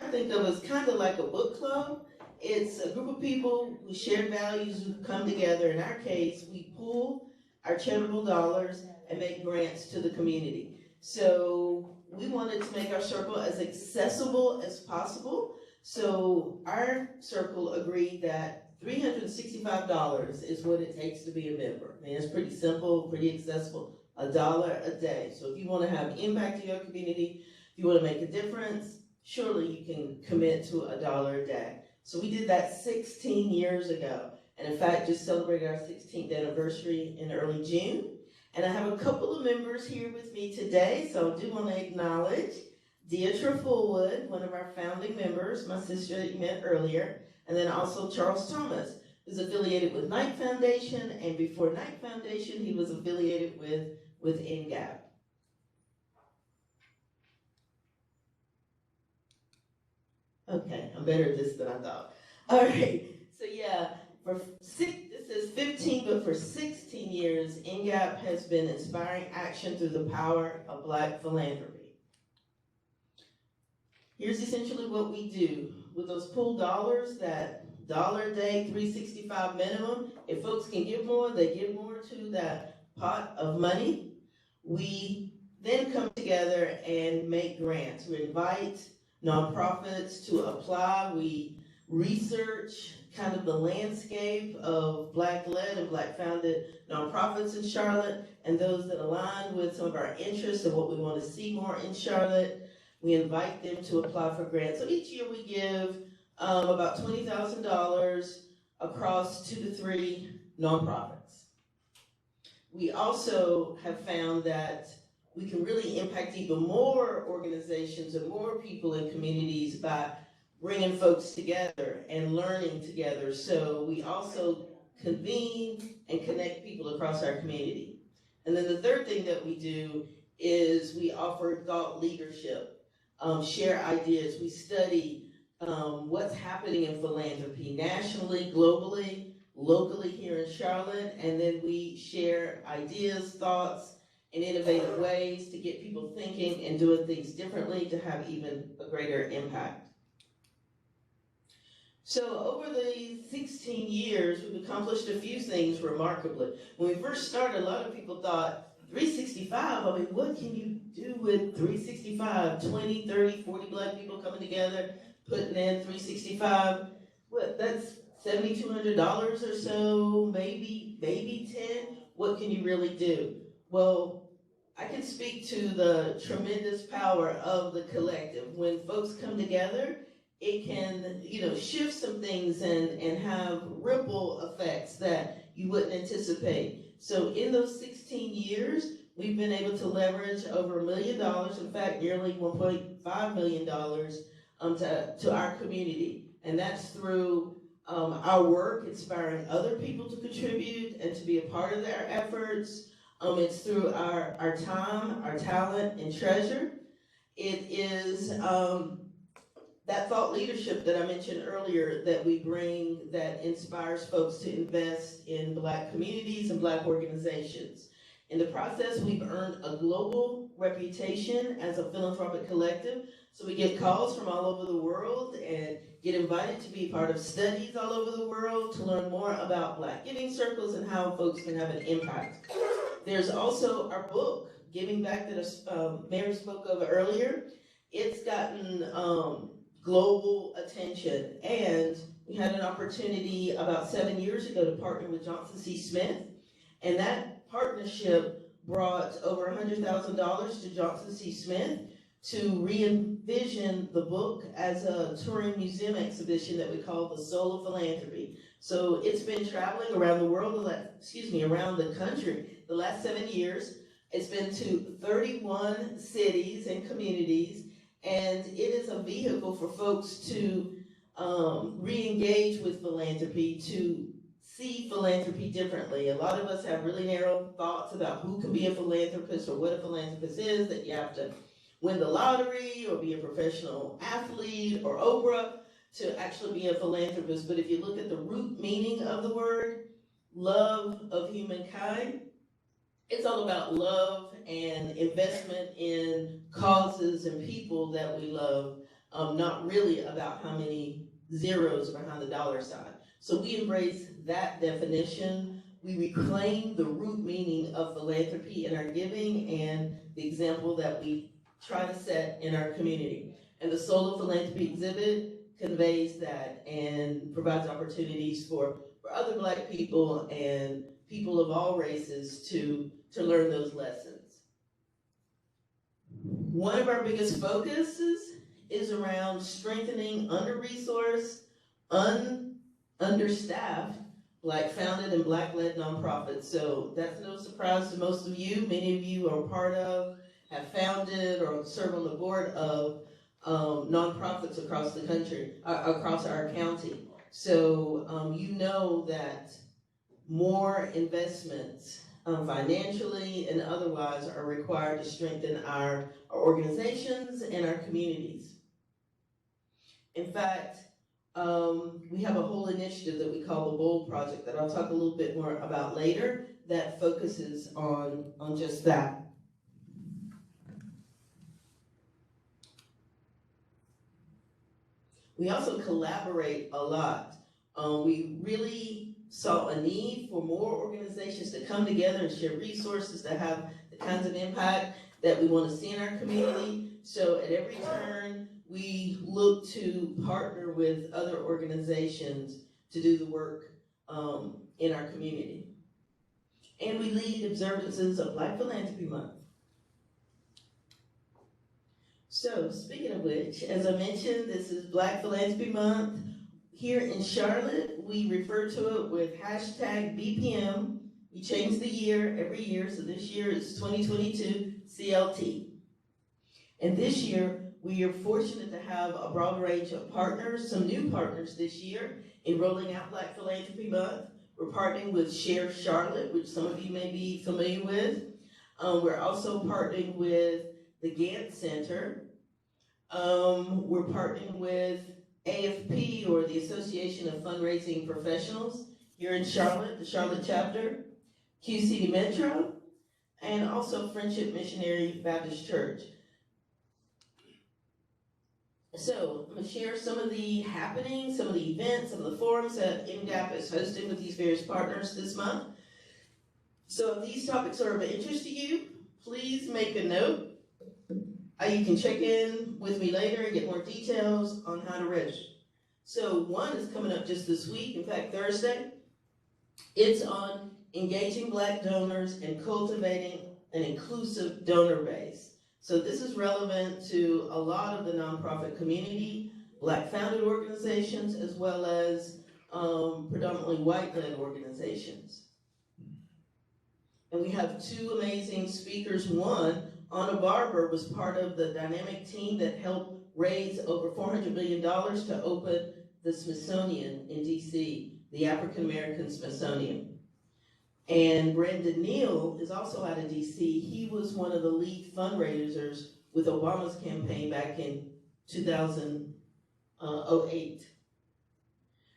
I think of as kind of like a book club. It's a group of people who share values who come together. In our case, we pool our charitable dollars and make grants to the community. So we wanted to make our circle as accessible as possible. So our circle agreed that $365 is what it takes to be a member. I mean, it's pretty simple, pretty accessible, $1 a day. So if you want to have impact in your community, if you want to make a difference, surely you can commit to $1 a day. So we did that 16 years ago. And in fact, just celebrated our 16th anniversary in early June. And I have a couple of members here with me today. So I do want to acknowledge Valaida Fullwood, one of our founding members, my sister that you met earlier. And then also Charles Thomas, who's affiliated with Knight Foundation. And before Knight Foundation, he was affiliated with NGAAP. Okay, I'm better at this than I thought. All right, so yeah, this is 15, but for 16 years, NGAAP has been inspiring action through the power of Black philanthropy. Here's essentially what we do. With those pooled dollars, that $1 a day, $365 minimum, if folks can give more, they give more to that pot of money. We then come together and make grants. We invite nonprofits to apply. We research kind of the landscape of Black-led and Black-founded nonprofits in Charlotte and those that align with some of our interests and what we want to see more in Charlotte. We invite them to apply for grants. So each year we give about $20,000 across 2 to 3 nonprofits. We also have found that we can really impact even more organizations and more people in communities by bringing folks together and learning together. So we also convene and connect people across our community. And then the third thing that we do is we offer thought leadership, share ideas. We study what's happening in philanthropy nationally, globally, locally here in Charlotte, and then we share ideas, thoughts, and innovative ways to get people thinking and doing things differently to have even a greater impact. So over the 16 years, we've accomplished a few things remarkably. When we first started, a lot of people thought, 365, I mean, what can you do with 365? 20, 30, 40 Black people coming together, putting in 365. What, that's $7,200 or so, maybe 10. What can you really do? Well, I can speak to the tremendous power of the collective. When folks come together, it can, shift some things and have ripple effects that you wouldn't anticipate. So in those 16 years, we've been able to leverage over $1 million, in fact, nearly $1.5 million to our community. And that's through our work, inspiring other people to contribute and to be a part of their efforts. It's through our time, our talent, and treasure. It is that thought leadership that I mentioned earlier that we bring that inspires folks to invest in Black communities and Black organizations. In the process, we've earned a global reputation as a philanthropic collective. So we get calls from all over the world and get invited to be part of studies all over the world to learn more about Black giving circles and how folks can have an impact. There's also our book, Giving Back, that Mary spoke of earlier. It's gotten global attention, and we had an opportunity about 7 years ago to partner with Johnson C. Smith, and that partnership brought over $100,000 to Johnson C. Smith to re-envision the book as a touring museum exhibition that we call The Soul of Philanthropy. So it's been traveling around the world, around the country the last 7 years. It's been to 31 cities and communities, and it is a vehicle for folks to re-engage with philanthropy, to see philanthropy differently. A lot of us have really narrow thoughts about who can be a philanthropist or what a philanthropist is, that you have to win the lottery or be a professional athlete or Oprah to actually be a philanthropist. But if you look at the root meaning of the word, love of humankind, it's all about love and investment in causes and people that we love. not really about how many zeros are behind the dollar sign. So we embrace that definition. We reclaim the root meaning of philanthropy in our giving and the example that we try to set in our community. And the Soul of Philanthropy exhibit conveys that and provides opportunities for other Black people and people of all races to learn those lessons. One of our biggest focuses is around strengthening under-resourced, understaffed, Black-founded and Black-led nonprofits. So that's no surprise to most of you. Many of you are part of, have founded, or serve on the board of nonprofits across the country, across our county. So you know that more investments, financially and otherwise, are required to strengthen our organizations and our communities. In fact, we have a whole initiative that we call the Bold Project that I'll talk a little bit more about later that focuses on just that. We also collaborate a lot. We really saw a need for more organizations to come together and share resources that have the kinds of impact that we want to see in our community. So at every turn, we look to partner with other organizations to do the work in our community. And we lead observances of Black Philanthropy Month. So, speaking of which, as I mentioned, this is Black Philanthropy Month. Here in Charlotte, we refer to it with hashtag BPM. We change the year every year, so this year it's 2022 CLT. And this year, we are fortunate to have a broad range of partners, some new partners this year in rolling out Black Philanthropy Month. We're partnering with Share Charlotte, which some of you may be familiar with. We're also partnering with the Gantt Center. We're partnering with AFP, or the Association of Fundraising Professionals, here in Charlotte, the Charlotte chapter, QCD Metro, and also Friendship Missionary Baptist Church. So I'm going to share some of the happenings, some of the events, some of the forums that NGAAP is hosting with these various partners this month. So if these topics are of interest to you, please make a note. You can check in with me later and get more details on how to register. So one is coming up just this week, in fact, Thursday. It's on engaging Black donors and cultivating an inclusive donor base. So this is relevant to a lot of the nonprofit community, Black-founded organizations, as well as predominantly white-led organizations. And we have two amazing speakers. One, Anna Barber, was part of the dynamic team that helped raise over $400 million to open the Smithsonian in DC, the African American Smithsonian. And Brandon Neal is also out of DC. He was one of the lead fundraisers with Obama's campaign back in 2008.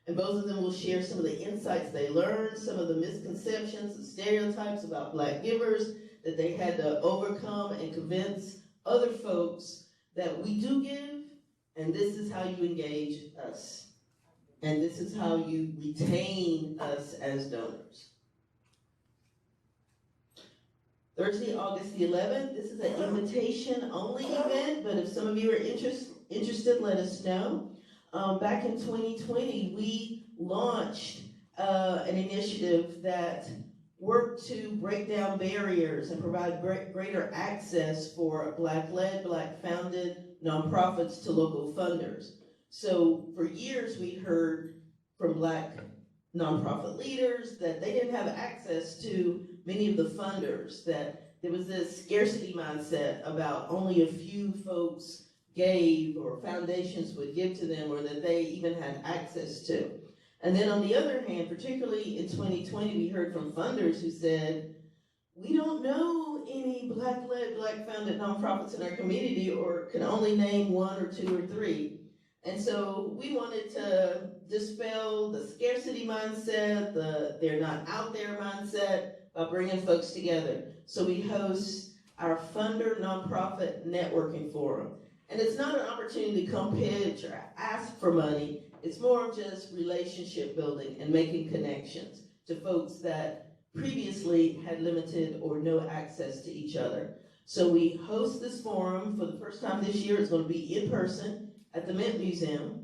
And both of them will share some of the insights they learned, some of the misconceptions and stereotypes about Black givers that they had to overcome and convince other folks that we do give, and this is how you engage us. And this is how you retain us as donors. Thursday, August the 11th, this is an invitation-only event, but if some of you are interested, let us know. Back in 2020, we launched an initiative that worked to break down barriers and provide greater access for Black-led, Black-founded nonprofits to local funders. So for years, we heard from Black nonprofit leaders that they didn't have access to many of the funders, that there was this scarcity mindset about only a few folks gave or foundations would give to them, or that they even had access to. And then on the other hand, particularly in 2020, we heard from funders who said, we don't know any Black-led, Black-founded nonprofits in our community, or can only name one or two or three. And so we wanted to dispel the scarcity mindset, the they're not out there mindset, by bringing folks together. So we host our Funder Nonprofit Networking Forum. And it's not an opportunity to come pitch or ask for money. It's more of just relationship building and making connections to folks that previously had limited or no access to each other. So we host this forum for the first time this year. It's going to be in person at the Mint Museum.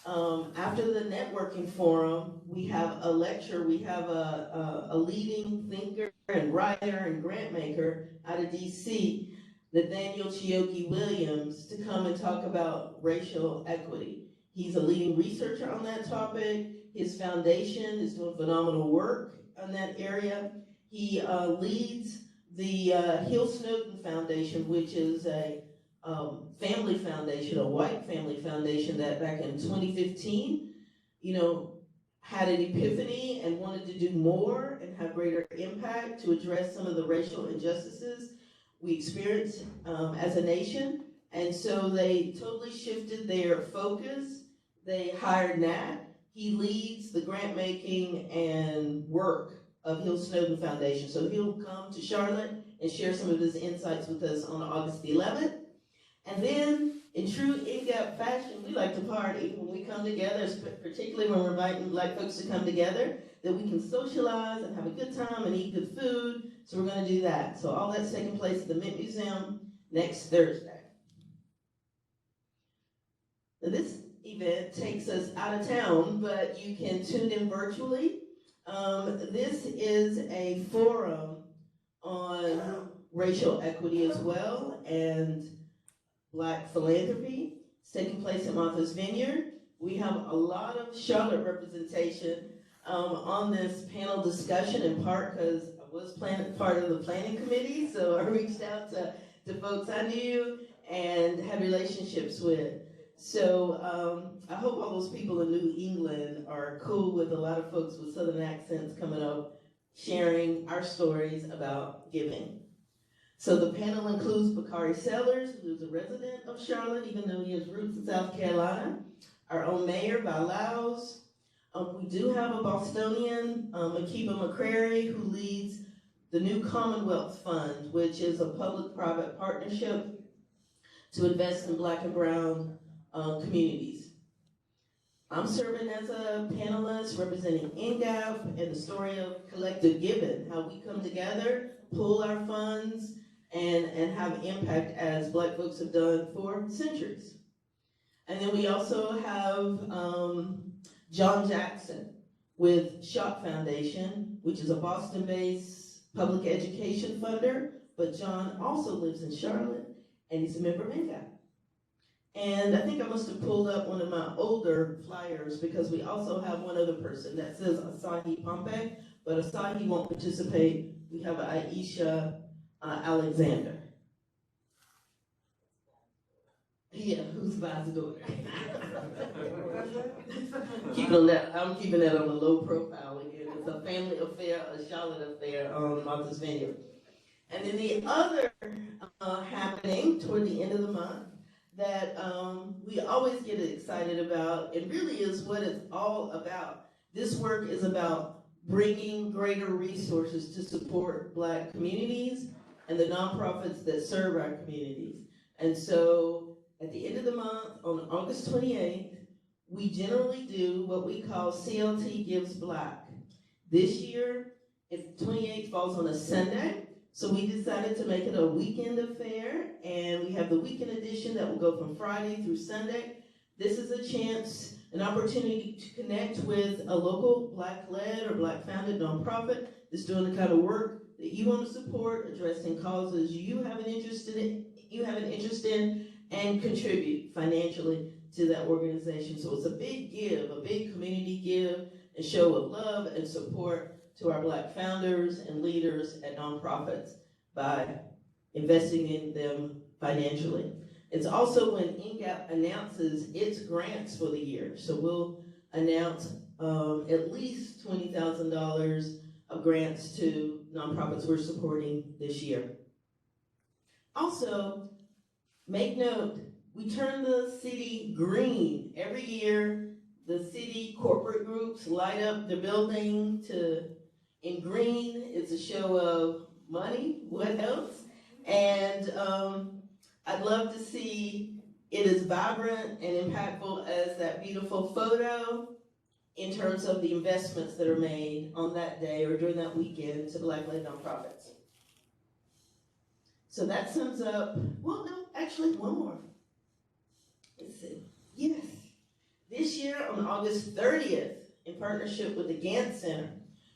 After the networking forum, we have a lecture. We have a leading thinker and writer and grant maker out of DC, Nathaniel Chioke Williams, to come and talk about racial equity. He's a leading researcher on that topic. His foundation is doing phenomenal work on that area. He leads the Hill Snowden Foundation, which is a family foundation, a white family foundation that back in 2015, had an epiphany and wanted to do more and have greater impact to address some of the racial injustices we experience as a nation. And so they totally shifted their focus. They hired Nat. He leads the grant making and work of Hill Snowden Foundation. So he'll come to Charlotte and share some of his insights with us on August 11th. And then, in true NGAAP fashion, we like to party when we come together, particularly when we're inviting Black folks to come together, that we can socialize and have a good time and eat good food. So we're going to do that. So all that's taking place at the Mint Museum next Thursday. Now this event takes us out of town, but you can tune in virtually. This is a forum on racial equity as well and Black philanthropy. It's taking place at Martha's Vineyard. We have a lot of Charlotte representation on this panel discussion, in part because I was part of the planning committee, so I reached out to folks I knew and had relationships with. So I hope all those people in New England are cool with a lot of folks with Southern accents coming up, sharing our stories about giving. So the panel includes Bakari Sellers, who's a resident of Charlotte, even though he has roots in South Carolina, our own mayor, Valaus. We do have a Bostonian, Akiba McCrary, who leads the new Commonwealth Fund, which is a public-private partnership to invest in Black and Brown communities. I'm serving as a panelist representing NGAAP and the story of collective giving, how we come together, pool our funds, and have impact as Black folks have done for centuries. And then we also have John Jackson with Schott Foundation, which is a Boston-based public education funder, but John also lives in Charlotte, and he's a member of NGAAP. And I think I must have pulled up one of my older flyers because we also have one other person that says Asahi Pompey, but Asahi won't participate. We have Aisha Alexander. Yeah, who's Vi's daughter? I'm keeping that on a low profile again. It's a family affair, a Charlotte affair on Martha's Vineyard. And then the other happening toward the end of the month that we always get excited about, and really is what it's all about. This work is about bringing greater resources to support Black communities and the nonprofits that serve our communities. And so at the end of the month, on August 28th, we generally do what we call CLT Gives Black. This year, 28th falls on a Sunday, so we decided to make it a weekend affair, and we have the weekend edition that will go from Friday through Sunday. This is a chance, an opportunity to connect with a local Black-led or Black-founded nonprofit that's doing the kind of work that you want to support, addressing causes you have an interest in, and contribute financially to that organization. So it's a big give, a big community give, a show of love and support to our Black founders and leaders at nonprofits by investing in them financially. It's also when NGAAP announces its grants for the year. So we'll announce at least $20,000 of grants to nonprofits we're supporting this year. Also, make note, we turn the city green. Every year, the city corporate groups light up the building in green. It's a show of money, what else? And I'd love to see it is vibrant and impactful as that beautiful photo in terms of the investments that are made on that day or during that weekend to Black-led nonprofits. So that sums up, well, no, actually one more. Let's see. Yes. This year on August 30th, in partnership with the Gantt Center,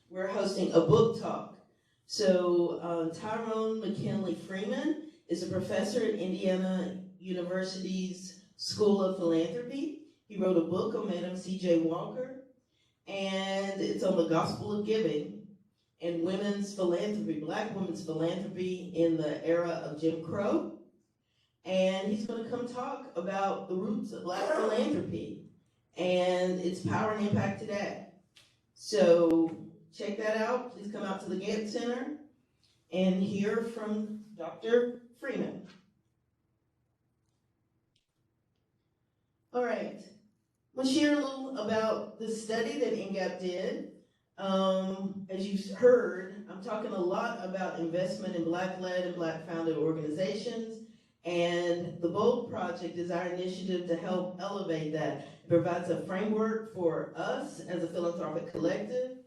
we're hosting a book talk. So Tyrone McKinley Freeman is a professor at Indiana University's School of Philanthropy. He wrote a book on Madam C.J. Walker, and it's on the gospel of giving and women's philanthropy, Black women's philanthropy in the era of Jim Crow. And he's going to come talk about the roots of Black philanthropy and its power and impact today. So check that out. Please come out to the Gantt Center and hear from Dr. Freeman. All right. I'm going to share a little about the study that NGAAP did. As you've heard, I'm talking a lot about investment in Black-led and Black-founded organizations, and the BOLD Project is our initiative to help elevate that. It provides a framework for us as a philanthropic collective,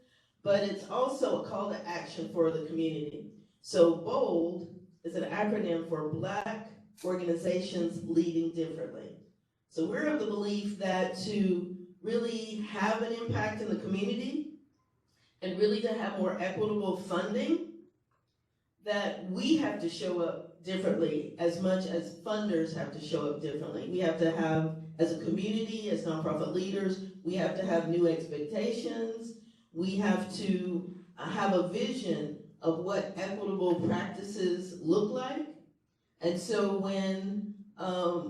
but it's also a call to action for the community. So BOLD is an acronym for Black Organizations Leading Differently. So we're of the belief that to really have an impact in the community and really to have more equitable funding, that we have to show up differently as much as funders have to show up differently. We have to have, as a community, as nonprofit leaders, we have to have new expectations. We have to have a vision of what equitable practices look like. And so when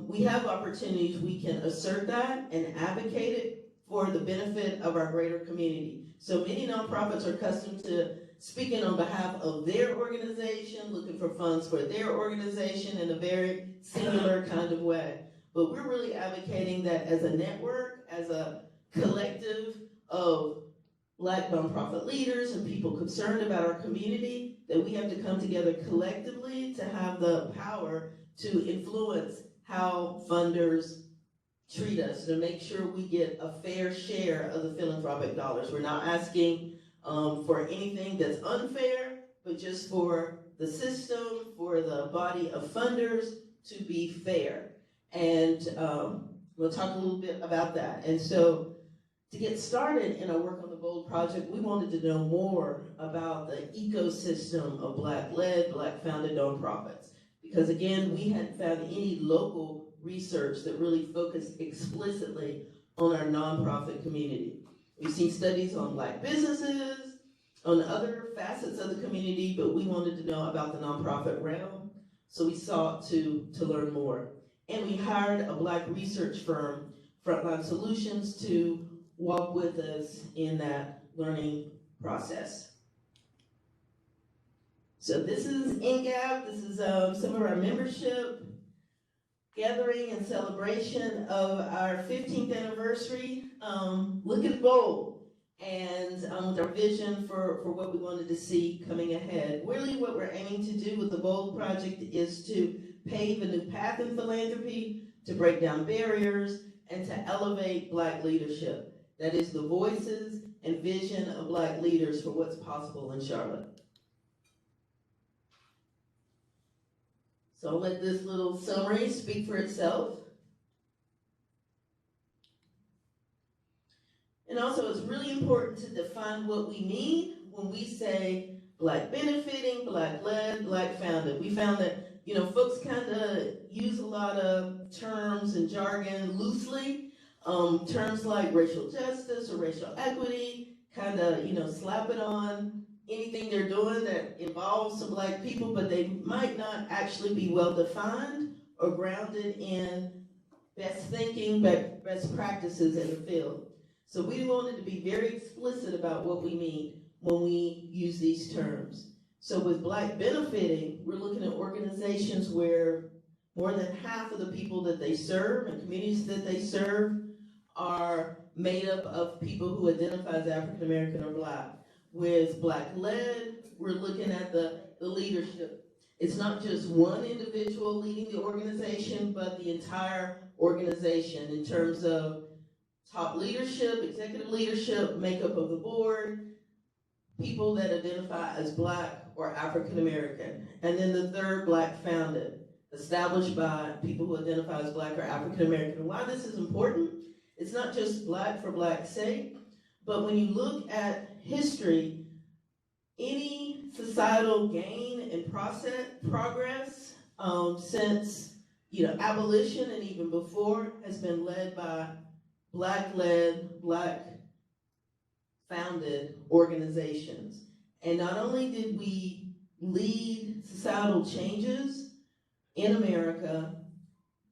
we have opportunities, we can assert that and advocate it for the benefit of our greater community. So many nonprofits are accustomed to speaking on behalf of their organization, looking for funds for their organization in a very singular kind of way. But we're really advocating that as a network, as a collective of Black nonprofit leaders and people concerned about our community, that we have to come together collectively to have the power to influence how funders treat us, to make sure we get a fair share of the philanthropic dollars. We're not asking for anything that's unfair, but just for the system, for the body of funders to be fair. And we'll talk a little bit about that. And so to get started in our work on the BOLD Project, we wanted to know more about the ecosystem of Black-led, Black-founded nonprofits. Because again, we hadn't found any local research that really focused explicitly on our nonprofit community. We've seen studies on Black businesses, on other facets of the community, but we wanted to know about the nonprofit realm, so we sought to learn more. And we hired a Black research firm, Frontline Solutions, to walk with us in that learning process. So this is NGAAP. This is some of our membership gathering and celebration of our 15th anniversary. Look at BOLD, and with our vision for what we wanted to see coming ahead. Really what we're aiming to do with the BOLD Project is to pave a new path in philanthropy, to break down barriers, and to elevate Black leadership. That is the voices and vision of Black leaders for what's possible in Charlotte. So I'll let this little summary speak for itself. And also it's really important to define what we mean when we say Black benefiting, Black-led, Black-founded. We found that, folks kind of use a lot of terms and jargon loosely. Terms like racial justice or racial equity kind of, slap it on anything they're doing that involves some Black people, but they might not actually be well defined or grounded in best thinking, best practices in the field. So we wanted to be very explicit about what we mean when we use these terms. So with Black benefiting, we're looking at organizations where more than half of the people that they serve and communities that they serve are made up of people who identify as African American or Black. With Black-led, we're looking at the leadership It's not just one individual leading the organization, but the entire organization in terms of top leadership, executive leadership, makeup of the board, people that identify as Black or African American. And then the third, Black founded, established by people who identify as Black or African American. And why this is important, it's not just Black for Black's sake, but when you look at history, any societal gain and progress since abolition and even before has been led by Black-led, Black-founded organizations. And not only did we lead societal changes in America,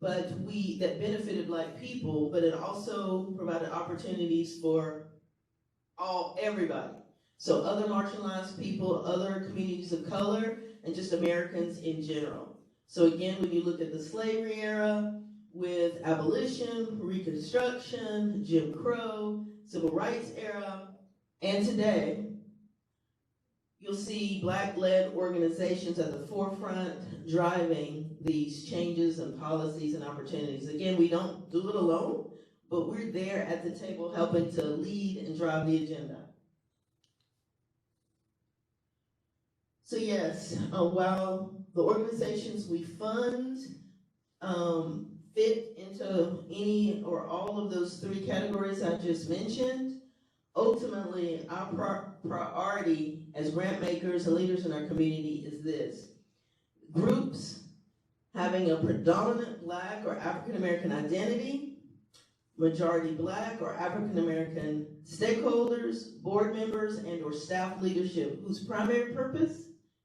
but that benefited Black people, but it also provided opportunities for everybody. So other marginalized people, other communities of color, and just Americans in general. So again, when you look at the slavery era, with abolition, Reconstruction, Jim Crow, Civil Rights era, and today, you'll see Black-led organizations at the forefront driving these changes and policies and opportunities. Again, we don't do it alone, but we're there at the table helping to lead and drive the agenda. So yes, while the organizations we fund fit into any or all of those three categories I just mentioned, ultimately our priority as grant makers and leaders in our community is this: groups having a predominant Black or African American identity, majority Black or African American stakeholders, board members, and or staff leadership whose primary purpose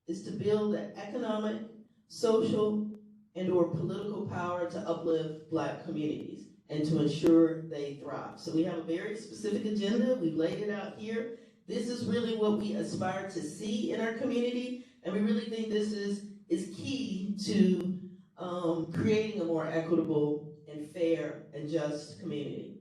is to build an economic, social, and or political power to uplift Black communities and to ensure they thrive. So we have a very specific agenda. We've laid it out here. This is really what we aspire to see in our community, and we really think this is key to creating a more equitable and fair and just community.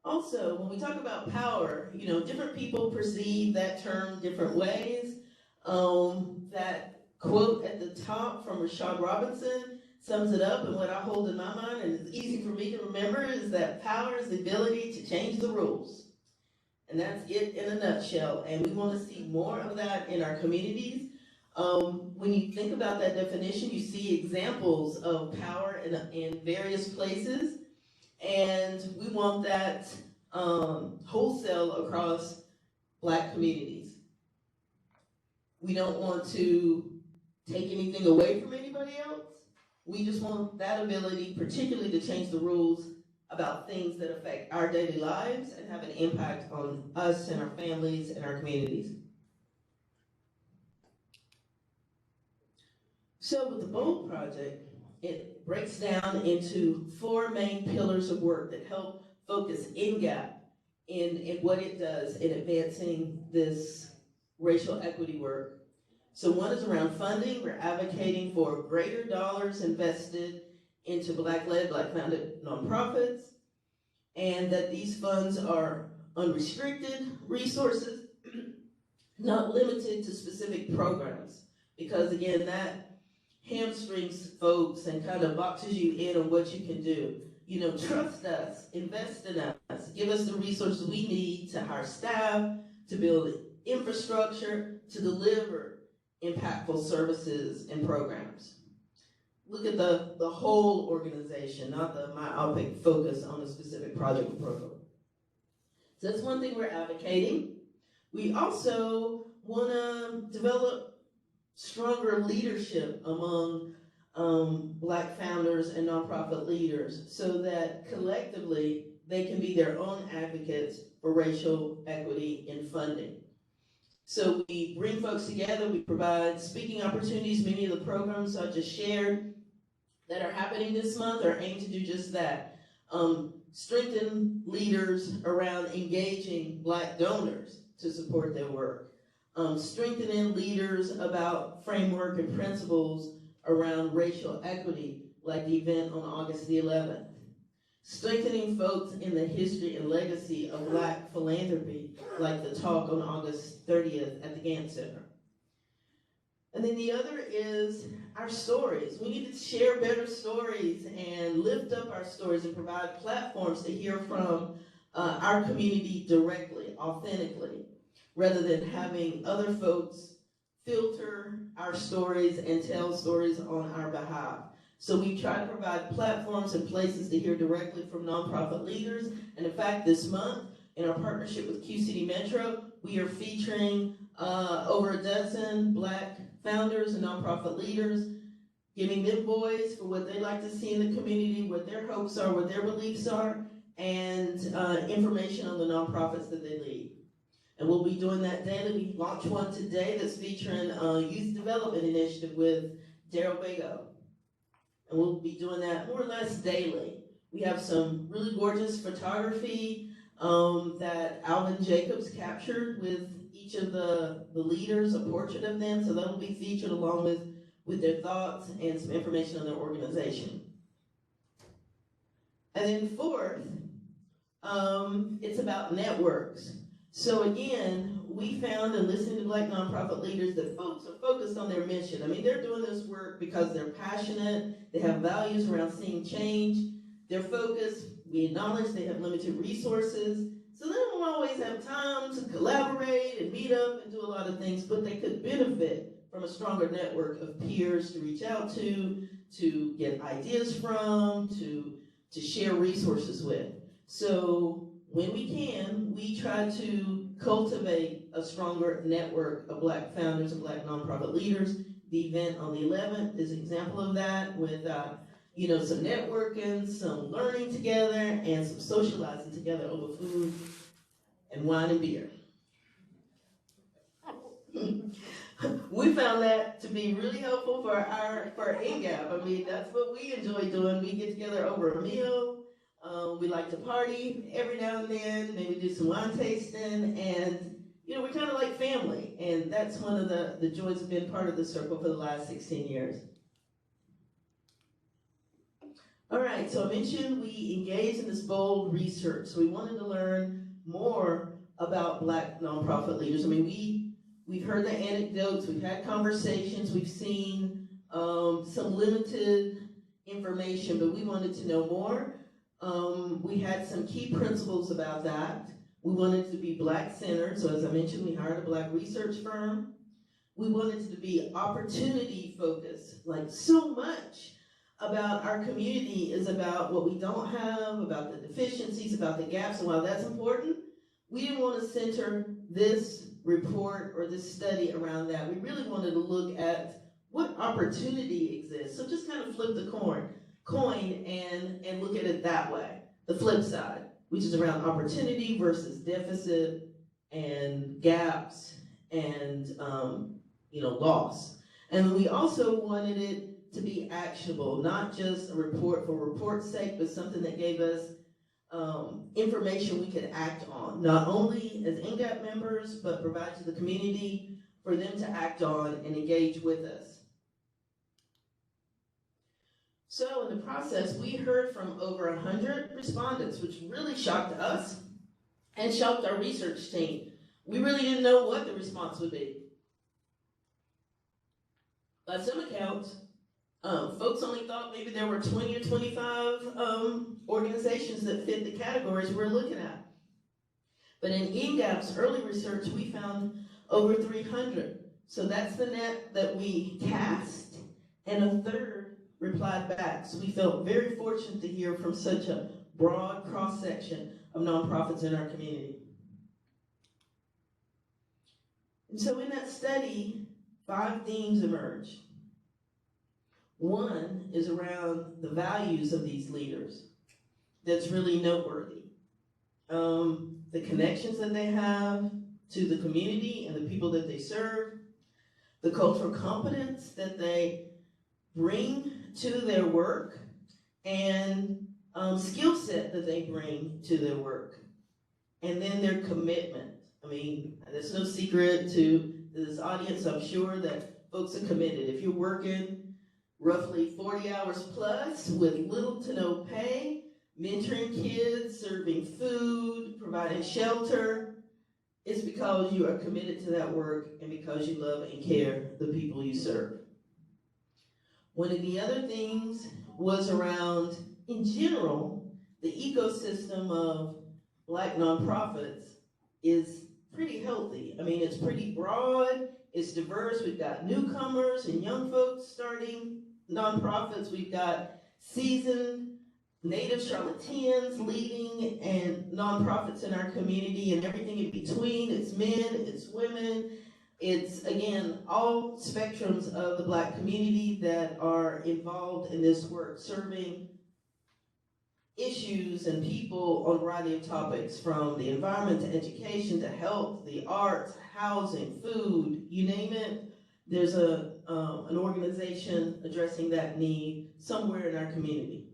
Also, when we talk about power, different people perceive that term different ways. That quote at the top from Rashad Robinson sums it up, and what I hold in my mind, and it's easy for me to remember, is that power is the ability to change the rules. And that's it in a nutshell, and we want to see more of that in our communities. When you think about that definition, you see examples of power in various places, and we want that wholesale across Black communities. We don't want to take anything away from anybody else. We just want that ability, particularly to change the rules about things that affect our daily lives and have an impact on us and our families and our communities. So with the BOLD project, it breaks down into 4 main pillars of work that help focus NGAAP in what it does in advancing this racial equity work. So one is around funding. We're advocating for greater dollars invested into Black-led, Black-founded nonprofits, and that these funds are unrestricted resources, not limited to specific programs, because again, that hamstrings folks and kind of boxes you in on what you can do. Trust us, invest in us, give us the resources we need to hire staff, to build infrastructure, to deliver impactful services and programs. Look at the whole organization, not the myopic focus on a specific project or program. So that's one thing we're advocating. We also want to develop stronger leadership among Black founders and nonprofit leaders so that collectively they can be their own advocates for racial equity in funding. So we bring folks together, we provide speaking opportunities. Many of the programs I just shared that are happening this month are aimed to do just that. Strengthen leaders around engaging Black donors to support their work. Strengthening leaders about framework and principles around racial equity, like the event on August the 11th. Strengthening folks in the history and legacy of Black philanthropy, like the talk on August 30th at the Gantt Center. And then the other is our stories. We need to share better stories and lift up our stories and provide platforms to hear from our community directly, authentically, rather than having other folks filter our stories and tell stories on our behalf. So we try to provide platforms and places to hear directly from nonprofit leaders. And in fact, this month, in our partnership with Q City Metro, we are featuring over a dozen Black founders and nonprofit leaders, giving them voice for what they like to see in the community, what their hopes are, what their beliefs are, and information on the nonprofits that they lead. And we'll be doing that daily. We launched one today that's featuring a youth development initiative with Daryl Bago. And we'll be doing that more or less daily. We have some really gorgeous photography that Alvin Jacobs captured with each of the leaders, a portrait of them. So that will be featured along with their thoughts and some information on their organization. And then fourth, it's about networks. So again, we found in listening to Black nonprofit leaders that folks are focused on their mission. I mean, they're doing this work because they're passionate, they have values around seeing change, they're focused, we acknowledge they have limited resources, so they don't always have time to collaborate and meet up and do a lot of things, but they could benefit from a stronger network of peers to reach out to get ideas from, to share resources with. So when we can, we try to cultivate a stronger network of Black founders and Black nonprofit leaders. The event on the 11th is an example of that, with some networking, some learning together, and some socializing together over food and wine and beer. We found that to be really helpful for NGAAP. I mean, that's what we enjoy doing. We get together over a meal. We like to party every now and then, maybe do some wine tasting, and we're kind of like family. And that's one of the joys of being part of the circle for the last 16 years. All right, so I mentioned we engaged in this bold research. So we wanted to learn more about Black nonprofit leaders. I mean, we've heard the anecdotes, we've had conversations, we've seen some limited information, but we wanted to know more. We had some key principles about that. We wanted it to be Black-centered, so as I mentioned, we hired a Black research firm. We wanted it to be opportunity-focused, like so much about our community is about what we don't have, about the deficiencies, about the gaps, and while that's important, we didn't want to center this report or this study around that. We really wanted to look at what opportunity exists. So just kind of flip the coin and look at it that way, the flip side, which is around opportunity versus deficit and gaps and loss. And we also wanted it to be actionable, not just a report for report's sake, but something that gave us information we could act on, not only as NGAAP members, but provide to the community for them to act on and engage with us. So in the process, we heard from over 100 respondents, which really shocked us and shocked our research team. We really didn't know what the response would be. By some accounts, folks only thought maybe there were 20 or 25 organizations that fit the categories we're looking at. But in NGAAP's early research, we found over 300. So that's the net that we cast, and a third replied back. So we felt very fortunate to hear from such a broad cross-section of nonprofits in our community. And so in that study, 5 themes emerged. One is around the values of these leaders. That's really noteworthy. The connections that they have to the community and the people that they serve, the cultural competence that they bring to their work, and skill set that they bring to their work, and then their commitment. I mean, there's no secret to this audience, I'm sure, that folks are committed. If you're working roughly 40 hours plus with little to no pay, mentoring kids, serving food, providing shelter, it's because you are committed to that work and because you love and care the people you serve. One of the other things was around, in general, the ecosystem of Black nonprofits is pretty healthy. I mean, it's pretty broad, it's diverse. We've got newcomers and young folks starting nonprofits. We've got seasoned native charlatans leading and nonprofits in our community and everything in between. It's men, it's women, it's, again, all spectrums of the Black community that are involved in this work, serving issues and people on a variety of topics, from the environment to education to health, the arts, housing, food, you name it. There's an organization addressing that need somewhere in our community.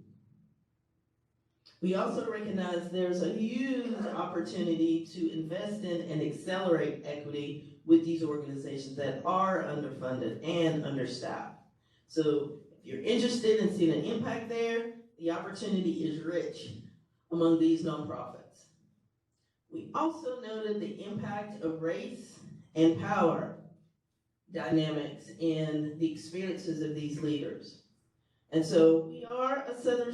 We also recognize there's a huge opportunity to invest in and accelerate equity with these organizations that are underfunded and understaffed. So if you're interested in seeing an impact there, the opportunity is rich among these nonprofits. We also noted the impact of race and power dynamics in the experiences of these leaders. And so we are a southern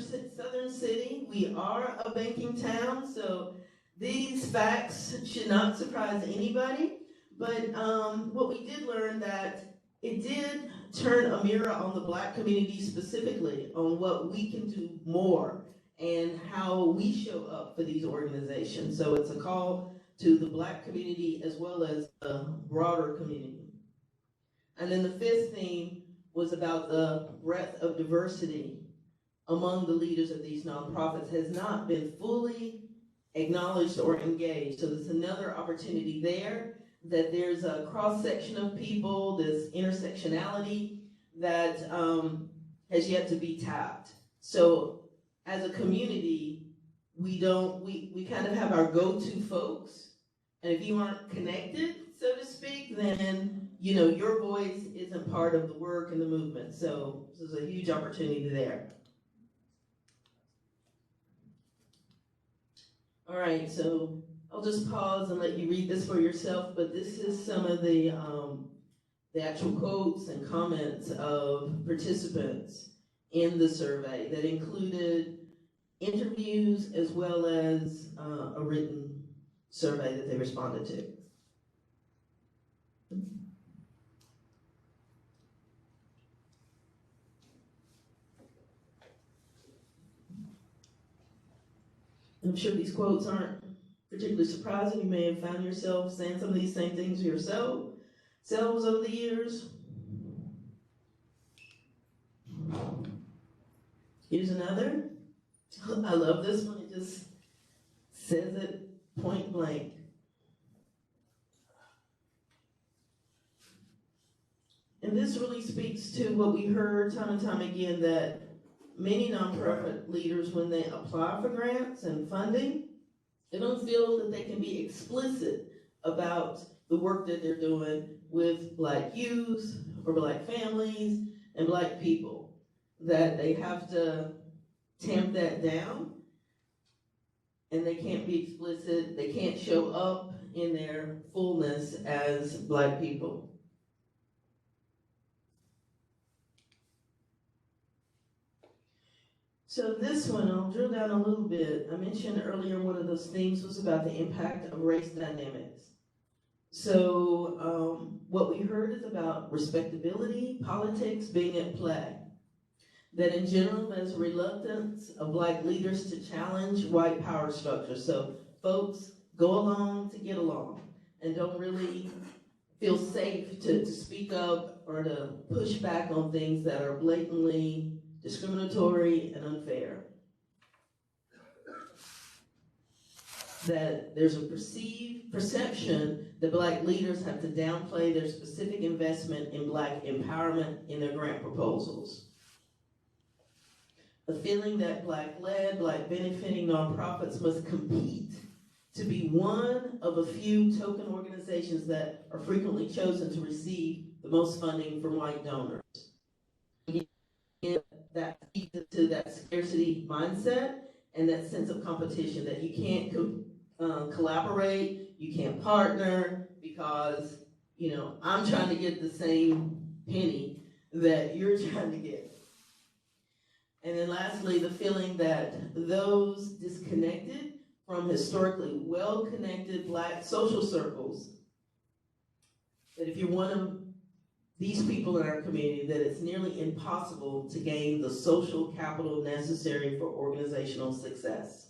city, we are a banking town, so these facts should not surprise anybody. But what we did learn that it did turn a mirror on the Black community specifically on what we can do more and how we show up for these organizations. So it's a call to the Black community as well as the broader community. And then the fifth theme was about the breadth of diversity among the leaders of these nonprofits has not been fully acknowledged or engaged. So there's another opportunity there, that there's a cross-section of people, this intersectionality that has yet to be tapped. So as a community, we kind of have our go-to folks, and if you aren't connected, so to speak, then your voice isn't part of the work and the movement. So there's a huge opportunity there. All right, so I'll just pause and let you read this for yourself, but this is some of the actual quotes and comments of participants in the survey that included interviews as well as a written survey that they responded to. I'm sure these quotes aren't particularly surprising. You may have found yourself saying some of these same things yourselves over the years. Here's another. I love this one. It just says it point blank. And this really speaks to what we heard time and time again, that many nonprofit leaders, when they apply for grants and funding, they don't feel that they can be explicit about the work that they're doing with Black youth or Black families and Black people, that they have to tamp that down, and they can't be explicit, they can't show up in their fullness as Black people. So this one, I'll drill down a little bit. I mentioned earlier one of those themes was about the impact of race dynamics. So what we heard is about respectability, politics being at play. That in general, there's a reluctance of Black leaders to challenge white power structures. So folks go along to get along and don't really feel safe to speak up or to push back on things that are blatantly discriminatory and unfair. That there's a perception that Black leaders have to downplay their specific investment in Black empowerment in their grant proposals. A feeling that Black-led, Black-benefiting nonprofits must compete to be one of a few token organizations that are frequently chosen to receive the most funding from white donors. That feeds into that scarcity mindset and that sense of competition, that you can't collaborate, you can't partner, because, I'm trying to get the same penny that you're trying to get. And then lastly, the feeling that those disconnected from historically well-connected Black social circles, that if you're one of these people in our community, that it's nearly impossible to gain the social capital necessary for organizational success.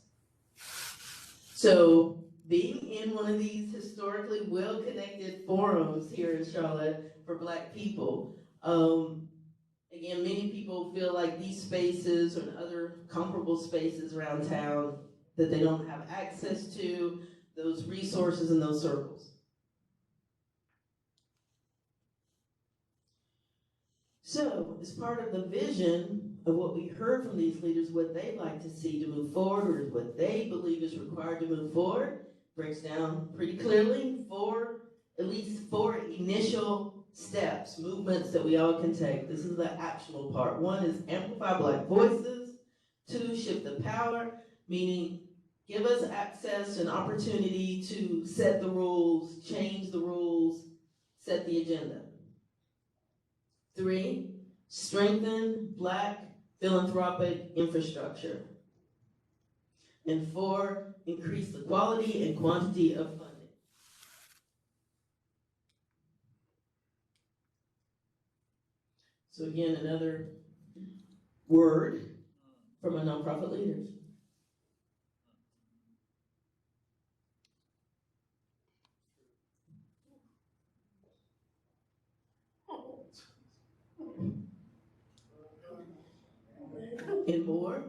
So being in one of these historically well-connected forums here in Charlotte for Black people, again, many people feel like these spaces and other comparable spaces around town that they don't have access to, those resources and those circles. So, as part of the vision of what we heard from these leaders, what they'd like to see to move forward, or what they believe is required to move forward, breaks down pretty clearly at least four initial steps, movements that we all can take. This is the actionable part. One is amplify Black voices. Two, shift the power, meaning give us access and opportunity to set the rules, change the rules, set the agenda. 3, strengthen Black philanthropic infrastructure. And 4, increase the quality and quantity of funding. So again, another word from our nonprofit leaders. And more.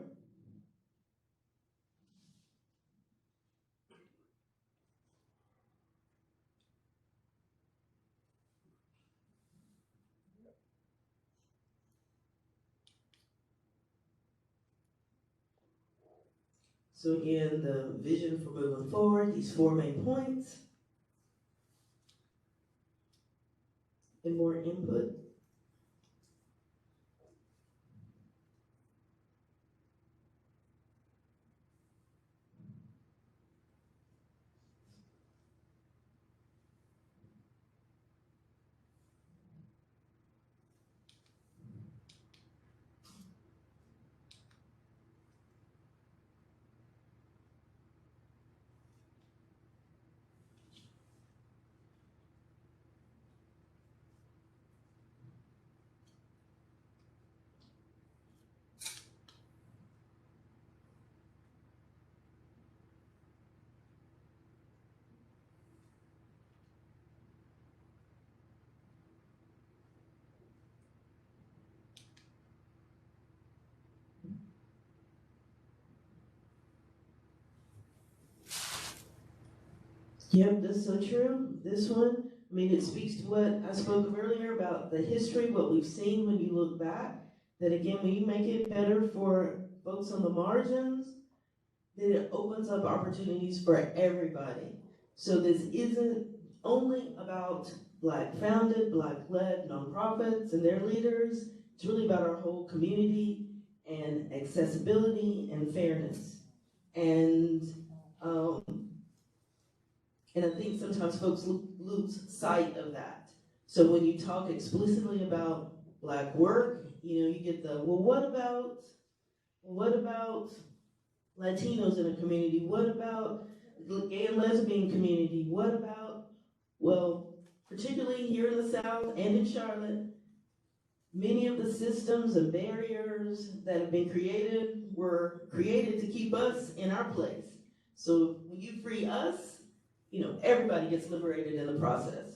So again, the vision for moving forward, these 4 main points, and more input. Yep, that's so true. This one, it speaks to what I spoke of earlier about the history, what we've seen when you look back, that again, when you make it better for folks on the margins, then it opens up opportunities for everybody. So this isn't only about Black-founded, Black-led nonprofits and their leaders. It's really about our whole community and accessibility and fairness. And I think sometimes folks lose sight of that. So when you talk explicitly about Black work, you get the, well, what about Latinos in a community? What about the gay and lesbian community? What about, well, particularly here in the South and in Charlotte, many of the systems and barriers that have been created were created to keep us in our place. So when you free us, everybody gets liberated in the process.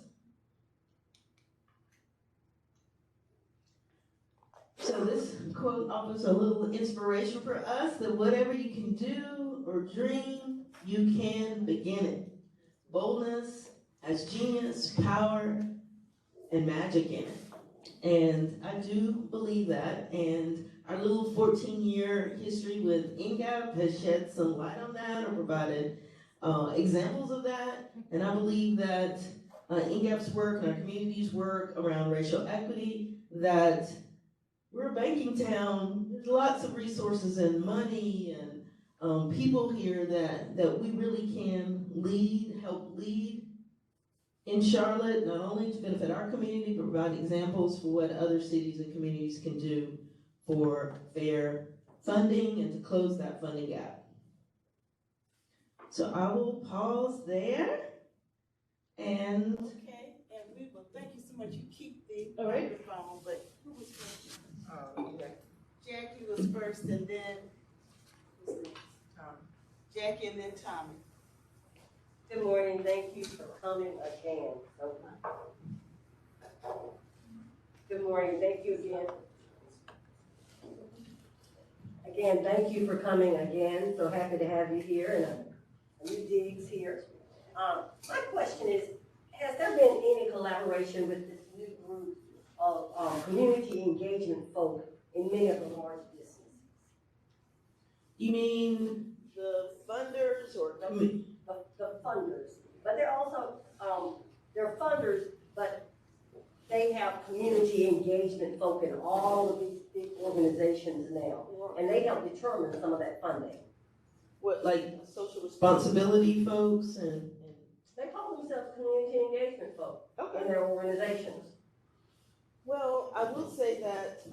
So this quote offers a little inspiration for us that whatever you can do or dream, you can begin it. Boldness has genius, power, and magic in it. And I do believe that, and our little 14-year history with NGAAP has shed some light on that or provided examples of that, and I believe that NGAAP's work and our community's work around racial equity, that we're a banking town, there's lots of resources and money and people here that we really can help lead in Charlotte, not only to benefit our community, but provide examples for what other cities and communities can do for fair funding and to close that funding gap. So I will pause there and... Okay, and we will thank you so much. You keep the All right. microphone, but who was first? Jackie was first, and then who's next? Jackie, and then Tommy. Good morning, thank you for coming again. Good morning, thank you again. Again, thank you for coming again. So happy to have you here and a new digs here. My question is, has there been any collaboration with this new group of community engagement folk in many of the large districts? You mean the funders or The funders, but they're also, they're funders, but they have community engagement folk in all of these big organizations now, and they help determine some of that funding. what, like social responsibility folks and They call themselves community engagement folk in their organizations. Well, I will say that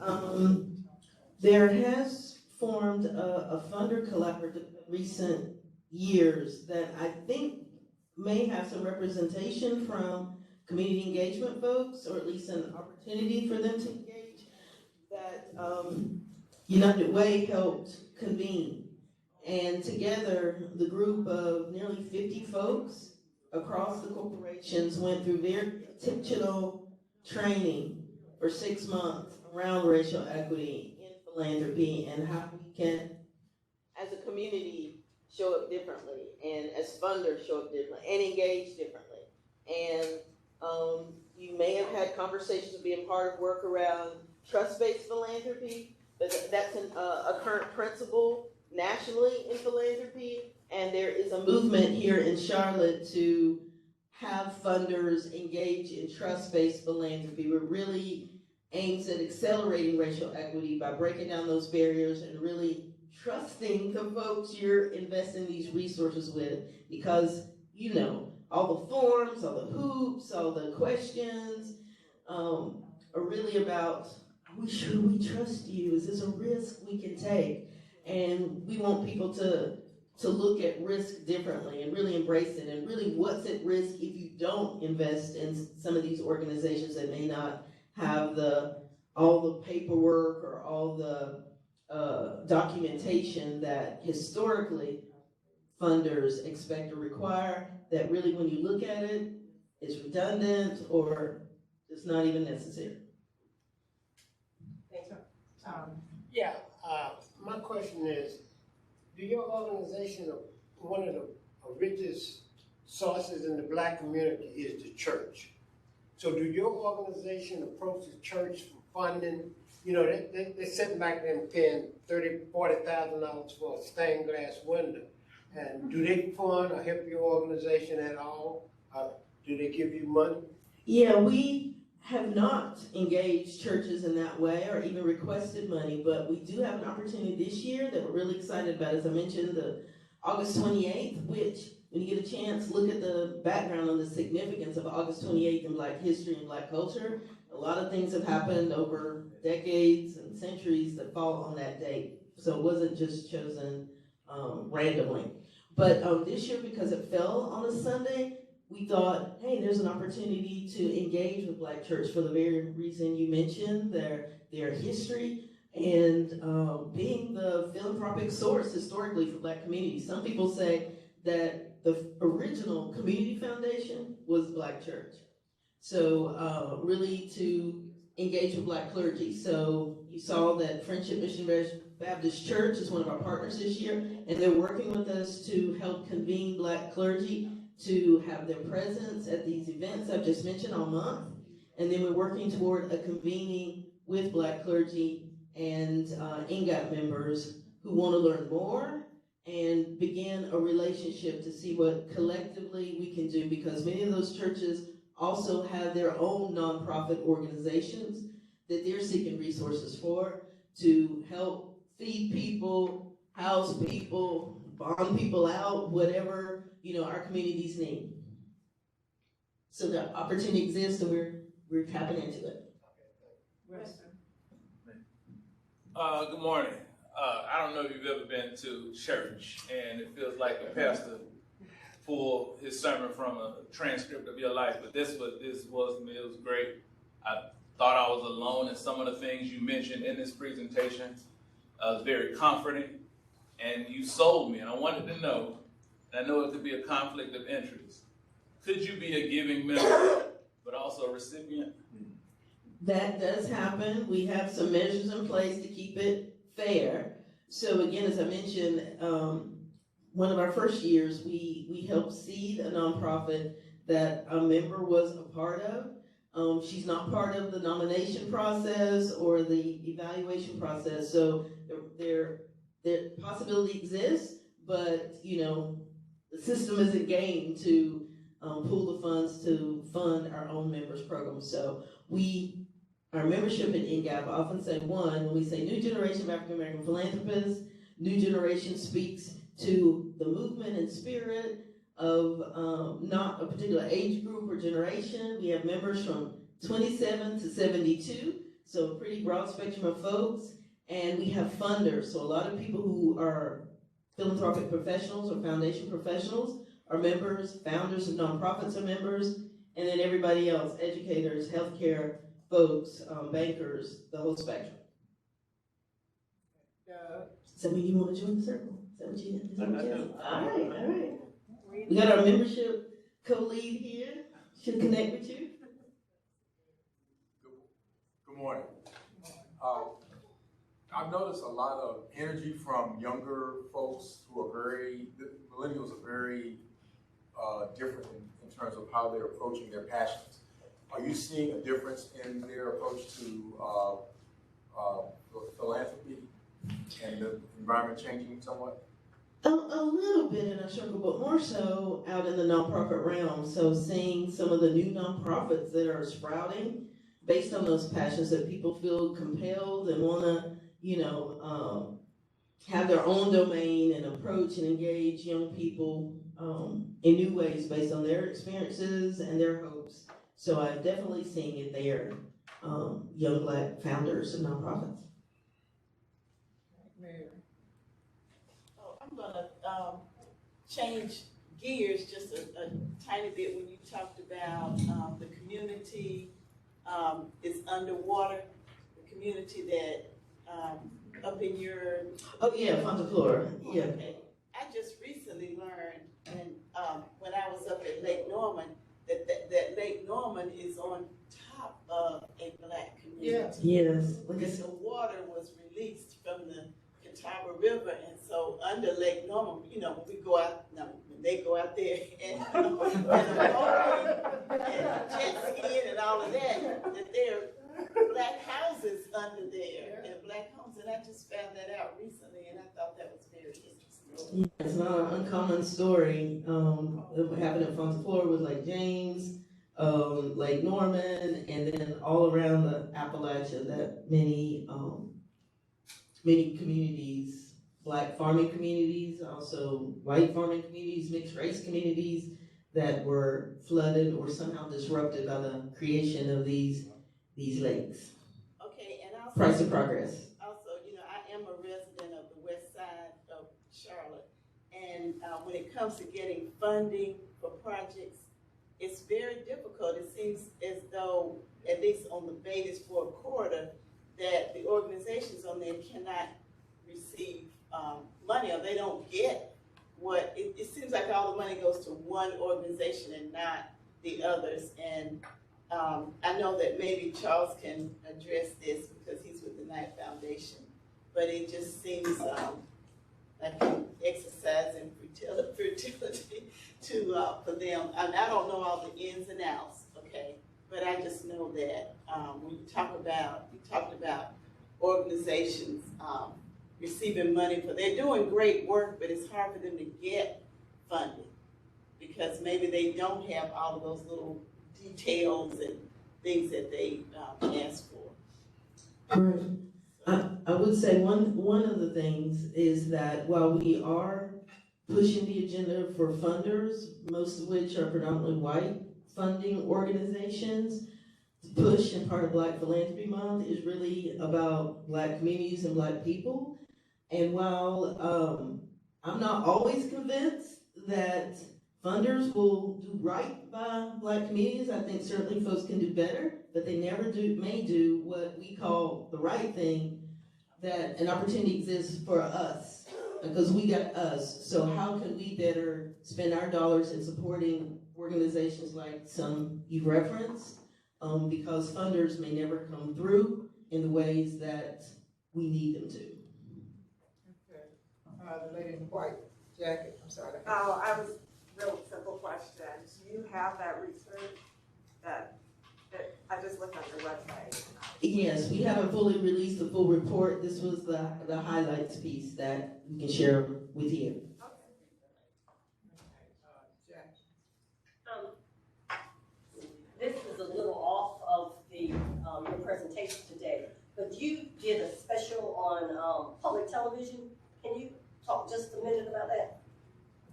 there has formed a funder collaborative in recent years that I think may have some representation from community engagement folks, or at least an opportunity for them to engage, that United Way helped convene. And together, the group of nearly 50 folks across the corporations went through very intentional training for 6 months around racial equity in philanthropy and how we can, as a community, show up differently, and as funders show up differently, and engage differently. And you may have had conversations of being part of work around trust-based philanthropy, but that's a current principle nationally in philanthropy, and there is a movement here in Charlotte to have funders engage in trust-based philanthropy. We're really aims at accelerating racial equity by breaking down those barriers and really trusting the folks you're investing these resources with, because, you know, all the forms, all the hoops, all the questions are really about, should we trust you? Is this a risk we can take? And we want people to look at risk differently and really embrace it, and really what's at risk if you don't invest in some of these organizations that may not have all the paperwork or all the documentation that historically funders expect or require, that really when you look at it, it's redundant or it's not even necessary. Thanks. My question is, do your organization, one of the richest sources in the Black community is the church. So do your organization approach the church for funding? You know, they're sitting back there and paying $30,000, $40,000 for a stained glass window. And do they fund or help your organization at all? Do they give you money? Yeah, we have not engaged churches in that way or even requested money, but we do have an opportunity this year that we're really excited about. As I mentioned, the August 28th, which, when you get a chance, look at the background on the significance of August 28th in Black history and Black culture. A lot of things have happened over decades and centuries that fall on that date. So it wasn't just chosen randomly. But this year, because it fell on a Sunday, we thought, hey, there's an opportunity to engage with Black church for the very reason you mentioned, their history, and being the philanthropic source historically for Black communities. Some people say that the original community foundation was Black church. So really to engage with Black clergy. So you saw that Friendship Mission Baptist Church is one of our partners this year, and they're working with us to help convene Black clergy to have their presence at these events I've just mentioned all month. And then we're working toward a convening with Black clergy and NGAAP members who want to learn more and begin a relationship to see what collectively we can do, because many of those churches also have their own nonprofit organizations that they're seeking resources for to help feed people, house people, bond people out, whatever, our communities need. So the opportunity exists and we're tapping into it. Good morning. I don't know if you've ever been to church and it feels like a pastor pulled his sermon from a transcript of your life, but this was to me. It was great. I thought I was alone in some of the things you mentioned in this presentation. It was very comforting, and you sold me, and I wanted to know, and I know it could be a conflict of interest. Could you be a giving member, but also a recipient? That does happen. We have some measures in place to keep it fair. So again, as I mentioned, one of our first years, we helped seed a nonprofit that a member was a part of. She's not part of the nomination process or the evaluation process, so the possibility exists, but the system isn't game to pool the funds to fund our own members' programs. So our membership at NGAAP, I often say when we say new generation of African American philanthropists, new generation speaks to the movement and spirit of not a particular age group or generation. We have members from 27 to 72, so a pretty broad spectrum of folks. And we have funders, so a lot of people who are philanthropic professionals or foundation professionals are members, founders of nonprofits are members, and then everybody else, educators, healthcare folks, bankers, the whole spectrum. So when you want to join the circle? Is that what you All right. We got our membership co-lead here. She'll connect with you. Good morning. I've noticed a lot of energy from younger folks who are millennials are very different in terms of how they're approaching their passions. Are you seeing a difference in their approach to philanthropy and the environment changing somewhat? A little bit in our circle, but more so out in the nonprofit realm. So seeing some of the new nonprofits that are sprouting based on those passions that people feel compelled and want to, have their own domain and approach and engage young people in new ways based on their experiences and their hopes. So I've definitely seen it there, young Black founders of nonprofits. I'm gonna change gears just a tiny bit when you talked about the community is underwater, the community that up in your... Oh yeah, Fontainebleau, yeah. Okay. I just recently learned, and when I was up at Lake Norman, that Lake Norman is on top of a Black community. Yes. Because the water was released from the Catawba River, and so under Lake Norman, when we go out, when they go out there and jet skiing and all of that there are Black houses under there and Black homes, and I just found that out recently, and I thought that was very interesting. Yeah, it's not an uncommon story. What happened in Fontainebleau with Lake James, Lake Norman, and then all around the Appalachia that many communities, Black farming communities, also white farming communities, mixed race communities that were flooded or somehow disrupted by the creation of these lakes. Okay, and also Price of progress. Also, I am a resident of the west side of Charlotte, and when it comes to getting funding for projects, it's very difficult. It seems as though, at least on the Vegas Fort Corridor, that the organizations on there cannot receive money, or they don't get what, it seems like all the money goes to one organization and not the others. And I know that maybe Charles can address this because he's with the Knight Foundation, but it just seems like an exercise in fertility for them. And I don't know all the ins and outs, okay? But I just know that when you talked about organizations receiving money they're doing great work, but it's hard for them to get funding because maybe they don't have all of those little details and things that they ask for. Right. I would say one of the things is that while we are pushing the agenda for funders, most of which are predominantly white funding organizations. Push and part of Black Philanthropy Month is really about Black communities and Black people. And while I'm not always convinced that funders will do right by Black communities, I think certainly folks can do better, but they never may do what we call the right thing, that an opportunity exists for us, because we got us. So how can we better spend our dollars in supporting organizations like some you've referenced, because funders may never come through in the ways that we need them to. Okay. The lady in the white jacket, I'm sorry. Oh, I was, real simple question. Do you have that research that I just looked on your website? Yes, we haven't fully released the full report. This was the highlights piece that we can share with you. This is a little off of the your presentation today, but you did a special on public television. Can you talk just a minute about that?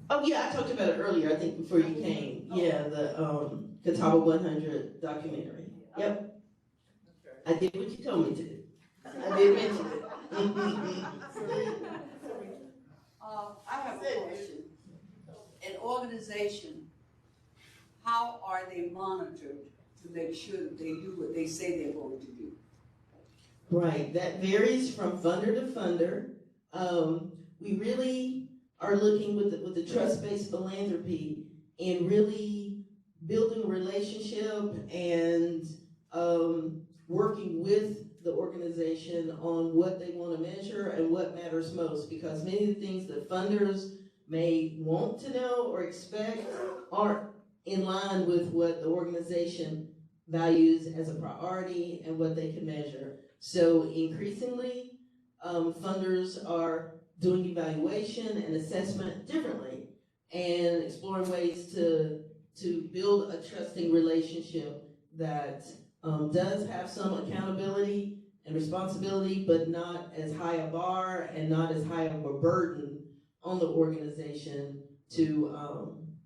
Oh yeah, I talked about it earlier, I think, before you came. Yeah, the Catawba 100 documentary. Yep. I did what you told me to do. I did mention it. I have a question. An organization, how are they monitored to make sure that they do what they say they're going to do? Right, that varies from funder to funder. We really are looking with the trust-based philanthropy and really building a relationship and working with the organization on what they want to measure and what matters most, because many of the things that funders may want to know or expect aren't in line with what the organization values as a priority and what they can measure. So increasingly, funders are doing evaluation and assessment differently and exploring ways to build a trusting relationship that does have some accountability and responsibility, but not as high a bar and not as high of a burden on the organization to,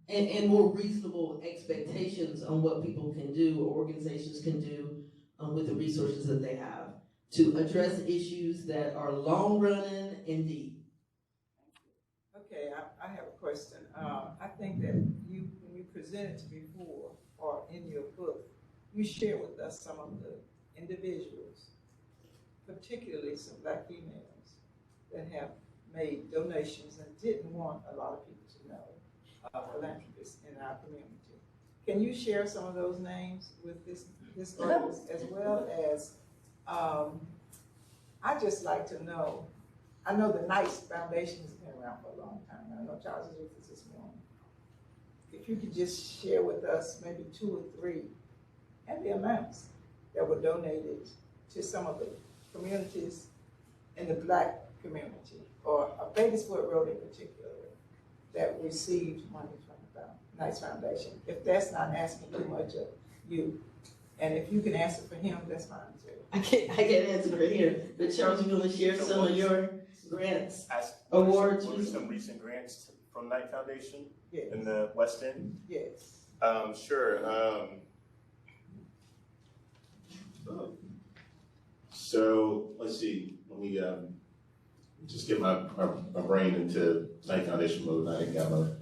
and more reasonable expectations on what people can do or organizations can do with the resources that they have to address issues that are long running and deep. Okay, I have a question. I think that when you presented before or in your book, you share with us some of the individuals, particularly some Black females, that have made donations and didn't want a lot of people to know philanthropists in our community. Can you share some of those names with this audience, as well as, I'd just like to know, I know the NICE Foundation has been around for a long time, and I know Charles is with us this morning. If you could just share with us maybe 2 or 3, and the amounts that were donated to some of the communities in the Black community, or Bakersfield Road in particular, that received money from the NICE Foundation. If that's not asking too much of you, and if you can answer for him, that's fine too. I can't answer for here, but Charles, you want to share some of your grants, awards? What are some recent grants from Knight Foundation Yes. in the West End? Yes. Sure. So let's see. Let me just get my brain into Knight Foundation mode, not NGAAP mode.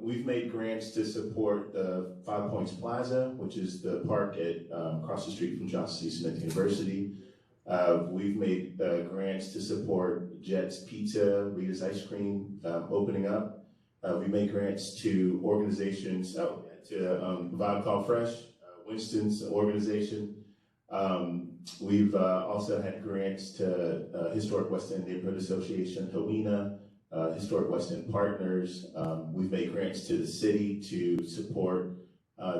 We've made grants to support the 5 Points Plaza, which is the park at across the street from Johnson C. Smith University. We've made grants to support Jet's Pizza, Rita's Ice Cream opening up. We made grants to organizations, to Vibe Called Fresh, Winston's organization. We've also had grants to Historic West End Neighborhood Association, HOENA, Historic West End Partners. We've made grants to the city to support,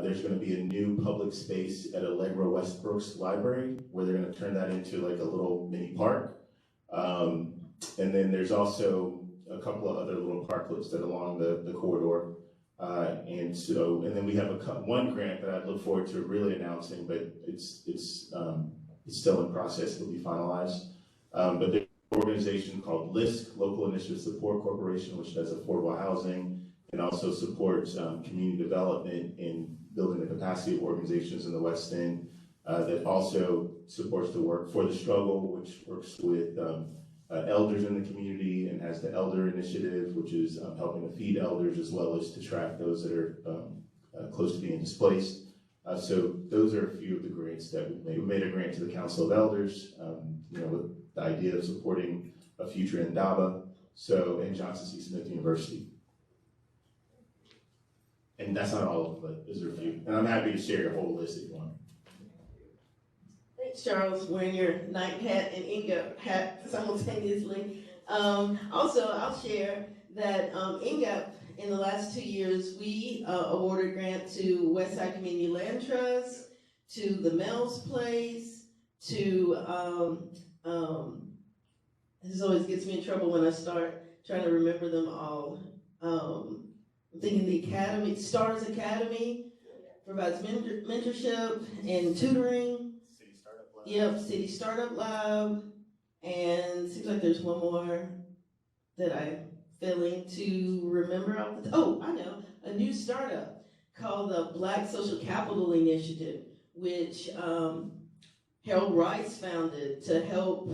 there's going to be a new public space at Allegra Westbrook's library where they're going to turn that into like a little mini park. And then there's also a couple of other little parklets that along the corridor. And then we have one grant that I look forward to really announcing, but it's still in process, it'll be finalized. But there's organization called LISC, Local Initiative Support Corporation, which does affordable housing and also supports community development in building the capacity of organizations in the West End. That also supports the work for the struggle, which works with elders in the community and has the Elder Initiative, which is helping to feed elders as well as to track those that are close to being displaced. So those are a few of the grants that we made. We made a grant to the Council of Elders, with the idea of supporting a future in Daba, and Johnson C. Smith University. And that's not all of them, but those are a few. And I'm happy to share your whole list if you want. Thanks, Charles, wearing your night hat and NGAAP hat simultaneously. Also, I'll share that NGAAP, in the last 2 years, we awarded grant to Westside Community Land Trust, to the Mel's Place, to, this always gets me in trouble when I start trying to remember them all. I'm thinking the Academy, Stars Academy, provides mentorship and tutoring. City Startup Lab. Yep, City Startup Lab, and seems like there's one more that I'm failing to remember. Oh, I know, a new startup called the Black Social Capital Initiative, which Harold Rice founded to help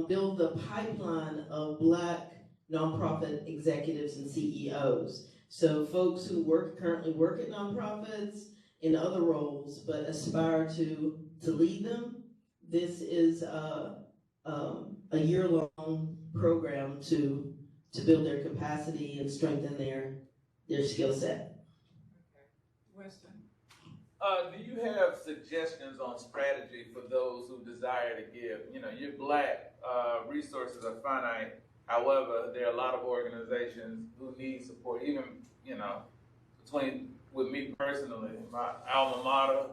build the pipeline of Black nonprofit executives and CEOs. So folks who currently work at nonprofits in other roles, but aspire to lead them. This is a year-long program to build their capacity and strengthen their skill set. Weston. Do you have suggestions on strategy for those who desire to give? You're Black, resources are finite. However, there are a lot of organizations who need support. Even, with me personally, my alma mater,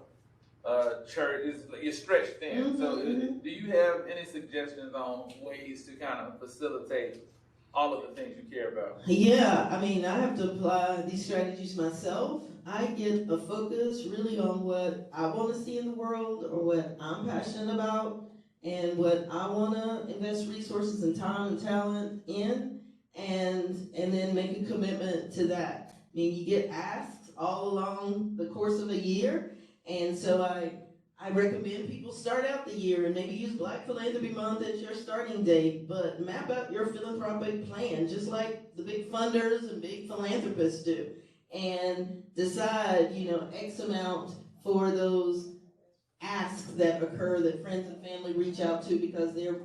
church, you're stretched thin. Mm-hmm, So do you have any suggestions on ways to kind of facilitate all of the things you care about? Yeah, I have to apply these strategies myself. I get a focus really on what I want to see in the world or what I'm passionate about and what I want to invest resources and time and talent in, and then make a commitment to that. You get asked all along the course of a year, and so I recommend people start out the year and maybe use Black Philanthropy Month as your starting date, but map out your philanthropic plan, just like the big funders and big philanthropists do, and decide, X amount for those asks that occur that friends and family reach out to because they're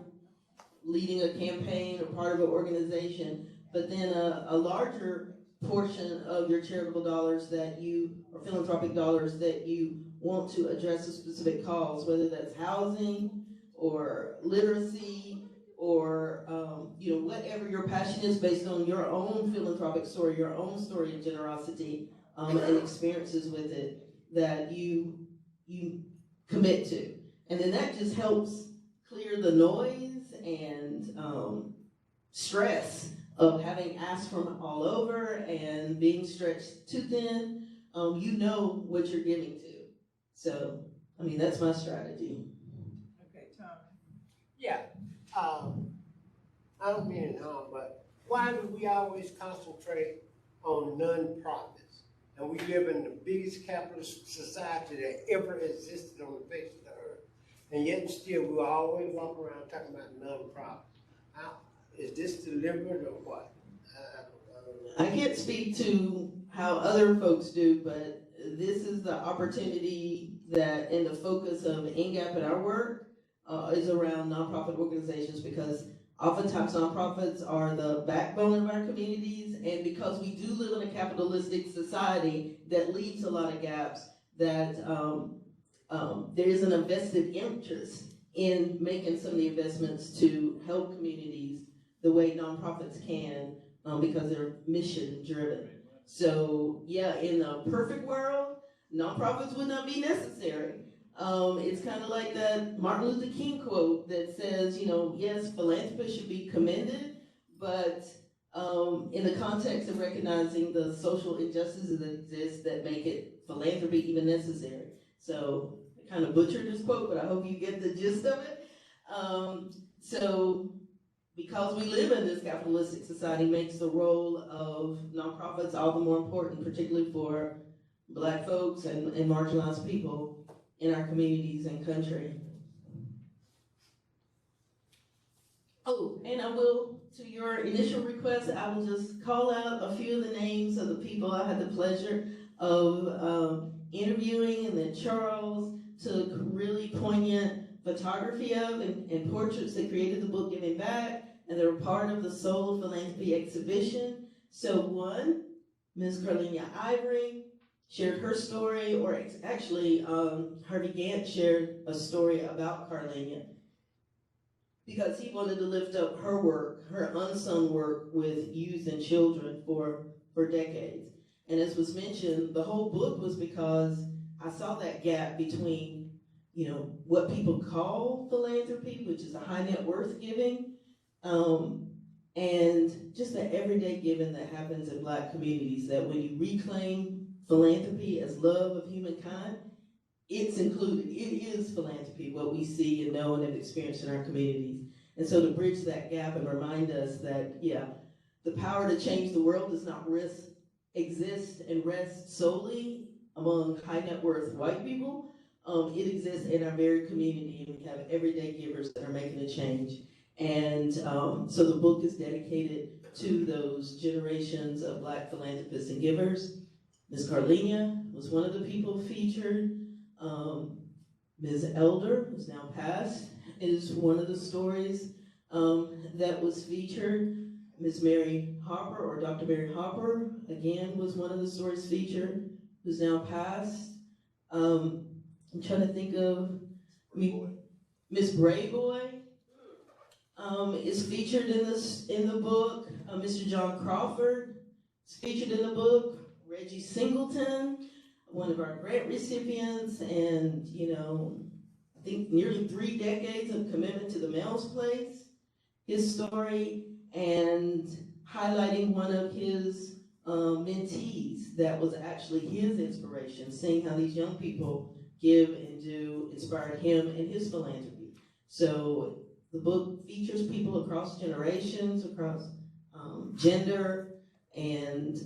leading a campaign or part of an organization, but then a larger portion of your charitable dollars or philanthropic dollars that you want to address a specific cause, whether that's housing or literacy or whatever your passion is based on your own philanthropic story, your own story of generosity and experiences with it that you commit to. And then that just helps clear the noise and stress of having asked from all over and being stretched too thin. You know what you're giving to. So, that's my strategy. Okay, Tommy. Yeah, I don't mean it harm, but why do we always concentrate on non-profits? And we live in the biggest capitalist society that ever existed on the face of the earth. And yet still we always walk around talking about non-profits. Is this deliberate or what? I can't speak to how other folks do, but this is the opportunity that, and the focus of NGAAP and our work is around nonprofit organizations, because oftentimes nonprofits are the backbone of our communities, and because we do live in a capitalistic society that leaves a lot of gaps, that there is an invested interest in making some of the investments to help communities the way nonprofits can, because they're mission driven. So yeah, in a perfect world, nonprofits would not be necessary. It's kind of like that Martin Luther King quote that says, yes, philanthropists should be commended, but in the context of recognizing the social injustices that exist that make it philanthropy even necessary. So I kind of butchered this quote, but I hope you get the gist of it. So because we live in this capitalistic society, makes the role of nonprofits all the more important, particularly for Black folks and marginalized people in our communities and country. Oh, and I will, to your initial request, I will just call out a few of the names of the people I had the pleasure of interviewing, and that Charles took really poignant photography of and portraits that created the book Giving Back, and they were part of the Soul of Philanthropy exhibition. So one, Ms. Carlenia Ivory shared her story, or actually Harvey Gantt shared a story about Carlenia, because he wanted to lift up her work, her unsung work with youth and children for decades. And as was mentioned, the whole book was because I saw that gap between, you know, what people call philanthropy, which is a high net worth giving, and just the everyday giving that happens in Black communities, that when you reclaim philanthropy as love of humankind, it's included. It is philanthropy, what we see and know and have experienced in our communities. And so to bridge that gap and remind us that, yeah, the power to change the world does not exist and rest solely among high net worth white people. It exists in our very community, and we have everyday givers that are making a change. And so the book is dedicated to those generations of Black philanthropists and givers. Ms. Carlenia was one of the people featured. Ms. Elder, who's now passed, is one of the stories that was featured. Ms. Mary Harper, or Dr. Mary Harper, again, was one of the stories featured, who's now passed. I'm trying to think of, Miss Brayboy is featured in the book. Mr. John Crawford is featured in the book. Reggie Singleton, one of our grant recipients, and, you know, I think nearly 3 decades of commitment to the Mel's Place, his story, and highlighting one of his mentees that was actually his inspiration, seeing how these young people give and do inspired him and his philanthropy. So the book features people across generations, across gender and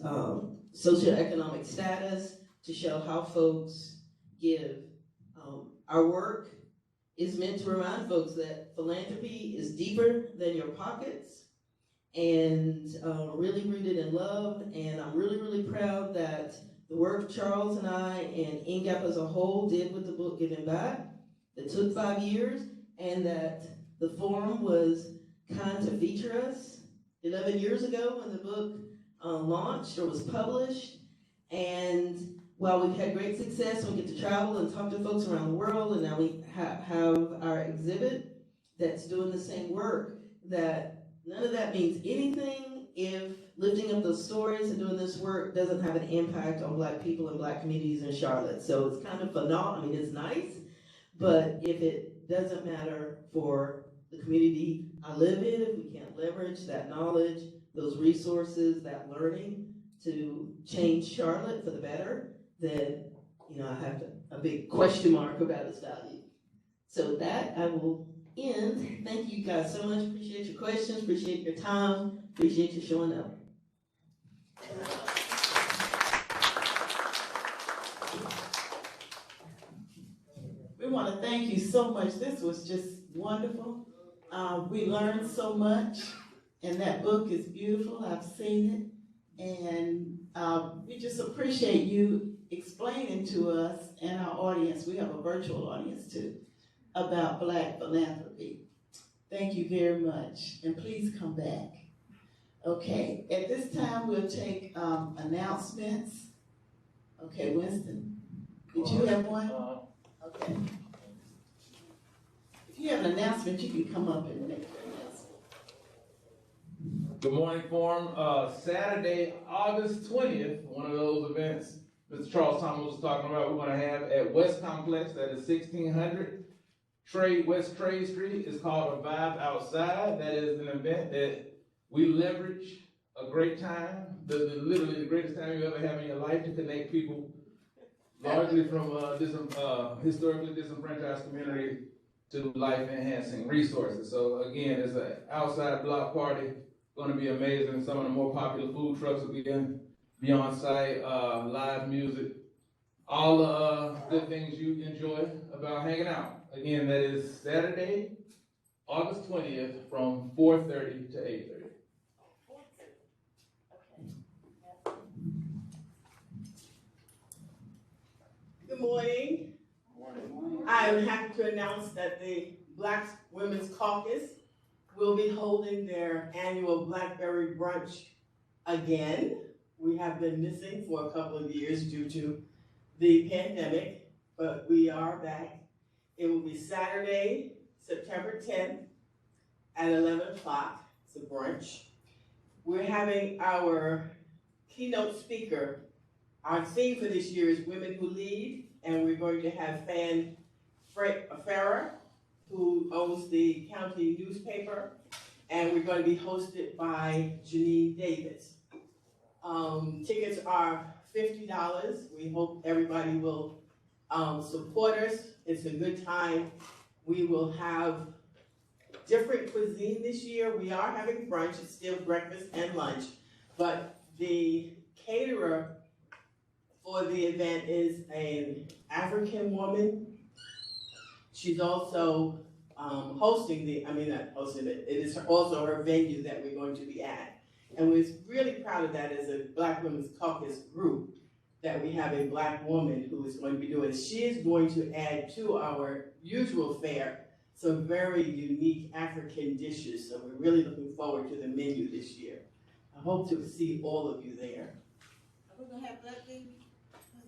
socioeconomic status, to show how folks give. Our work is meant to remind folks that philanthropy is deeper than your pockets, and really rooted in love. And I'm really, really proud that the work Charles and I and NGAAP as a whole did with the book Giving Back, that took 5 years, and that the forum was kind to feature us 11 years ago when the book launched or was published. And while we've had great success, we get to travel and talk to folks around the world, and now we have our exhibit that's doing the same work, that none of that means anything if lifting up those stories and doing this work doesn't have an impact on Black people and Black communities in Charlotte. So it's kind of phenomenal. I mean, it's nice, but if it doesn't matter for the community I live in, if we can't leverage that knowledge, those resources, that learning to change Charlotte for the better, then, you know, I have a big question mark about its value. So with that, I will end. Thank you guys so much. Appreciate your questions, appreciate your time, appreciate you showing up. We want to thank you so much. This was just wonderful. We learned so much, and that book is beautiful. I've seen it, and we just appreciate you explaining to us and our audience, we have a virtual audience too, about Black philanthropy. Thank you very much, and please come back. Okay, at this time we'll take announcements. Okay, Winston, did you have one? Okay. If you have an announcement, you can come up and make your announcement. Good morning, Forum. Saturday, August 20th, one of those events Mr. Charles Thomas was talking about, we're going to have at West Complex, that is 1600 West Trade Street. It's called A Vibe Outside. That is an event that we leverage a great time, literally the greatest time you ever have in your life, to connect people largely from historically disenfranchised community to life-enhancing resources. So again, it's an outside block party, gonna be amazing. Some of the more popular food trucks will be on site, live music, all the good things you enjoy about hanging out. Again, that is Saturday, August 20th from 4:30 to 8:30. Good morning. I am happy to announce that the Black Women's Caucus will be holding their annual Blackberry Brunch again. We have been missing for a couple of years due to the pandemic, but we are back. It will be Saturday, September 10th at 11 o'clock. It's a brunch. We're having our keynote speaker. Our theme for this year is Women Who Lead, and we're going to have Fan Farah, who owns the county newspaper, and we're going to be hosted by Janine Davis. Tickets are $50. We hope everybody will support us. It's a good time. We will have different cuisine this year. We are having brunch. It's still breakfast and lunch, but the caterer for the event is an African woman. She's also hosting it is also her venue that we're going to be at. And we're really proud of that as a Black Women's Caucus group, that we have a Black woman who is going to be doing it. She is going to add to our usual fare some very unique African dishes. So we're really looking forward to the menu this year. I hope to see all of you there. Are we gonna have Blackberry?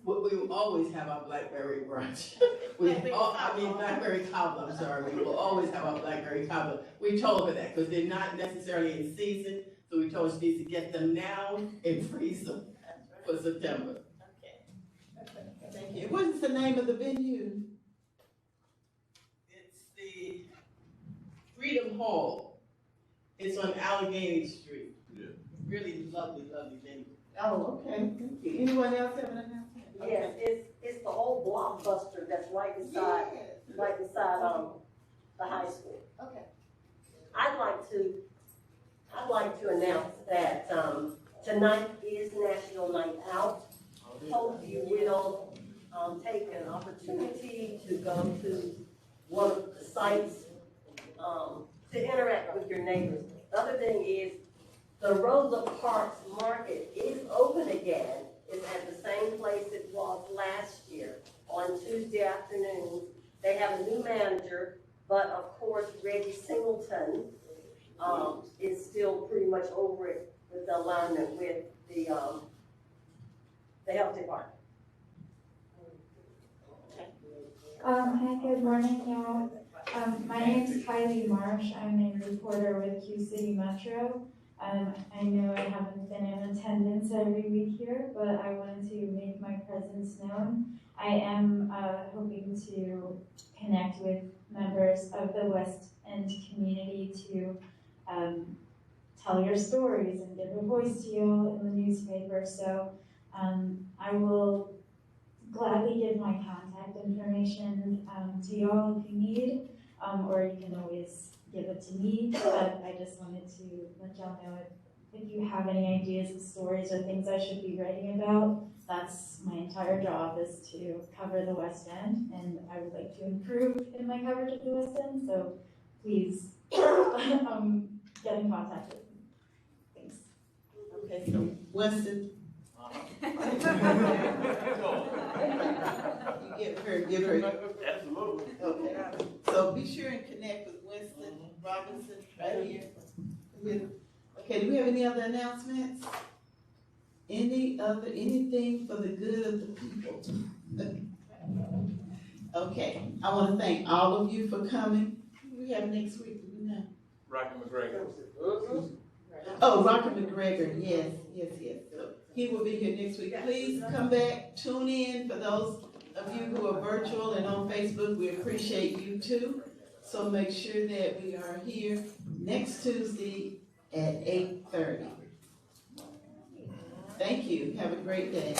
We will always have our Blackberry brunch. Blackberry cobbler, I'm sorry. We will always have our Blackberry cobbler. We told her that because they're not necessarily in season, so we told her she needs to get them now and freeze them for September. Okay. Thank you. What is the name of the venue? It's the Freedom Hall. It's on Allegheny Street. Yeah. Really lovely, lovely venue. Oh, okay, thank you. Anyone else have an announcement? Yes, it's the old Blockbuster that's right beside the high school. Okay. I'd like to announce that tonight is National Night Out. Hope you will take an opportunity to go to one of the sites to interact with your neighbors. The other thing is the Rosa Parks Market is open again. It's at the same place it was last year on Tuesday afternoons. They have a new manager, but of course Reggie Singleton is still pretty much over it with the alignment with the health department. Hi, good morning, y'all. My name is Kylie Marsh. I'm a reporter with Q City Metro. I know I haven't been in attendance every week here, but I wanted to make my presence known. I am hoping to connect with members of the West End community to tell your stories and give a voice to you in the newspaper. So I will gladly give my contact information to y'all if you need, or you can always give it to me, but I just wanted to let y'all know if you have any ideas of stories or things I should be writing about. That's my entire job, is to cover the West End, and I would like to improve in my coverage of the West End, so please get in contact with me. Thanks. Okay, so Winston. You give her. Absolutely. Okay. So be sure and connect with Winston Robinson right here. Okay, do we have any other announcements? Anything for the good of the people? Okay, I want to thank all of you for coming. Who do we have next week? Do we know? Rocky McGregor. Oh, Rocky McGregor, yes. So he will be here next week. Please come back, tune in. For those of you who are virtual and on Facebook, we appreciate you too. So make sure that we are here next Tuesday at 8:30. Thank you. Have a great day.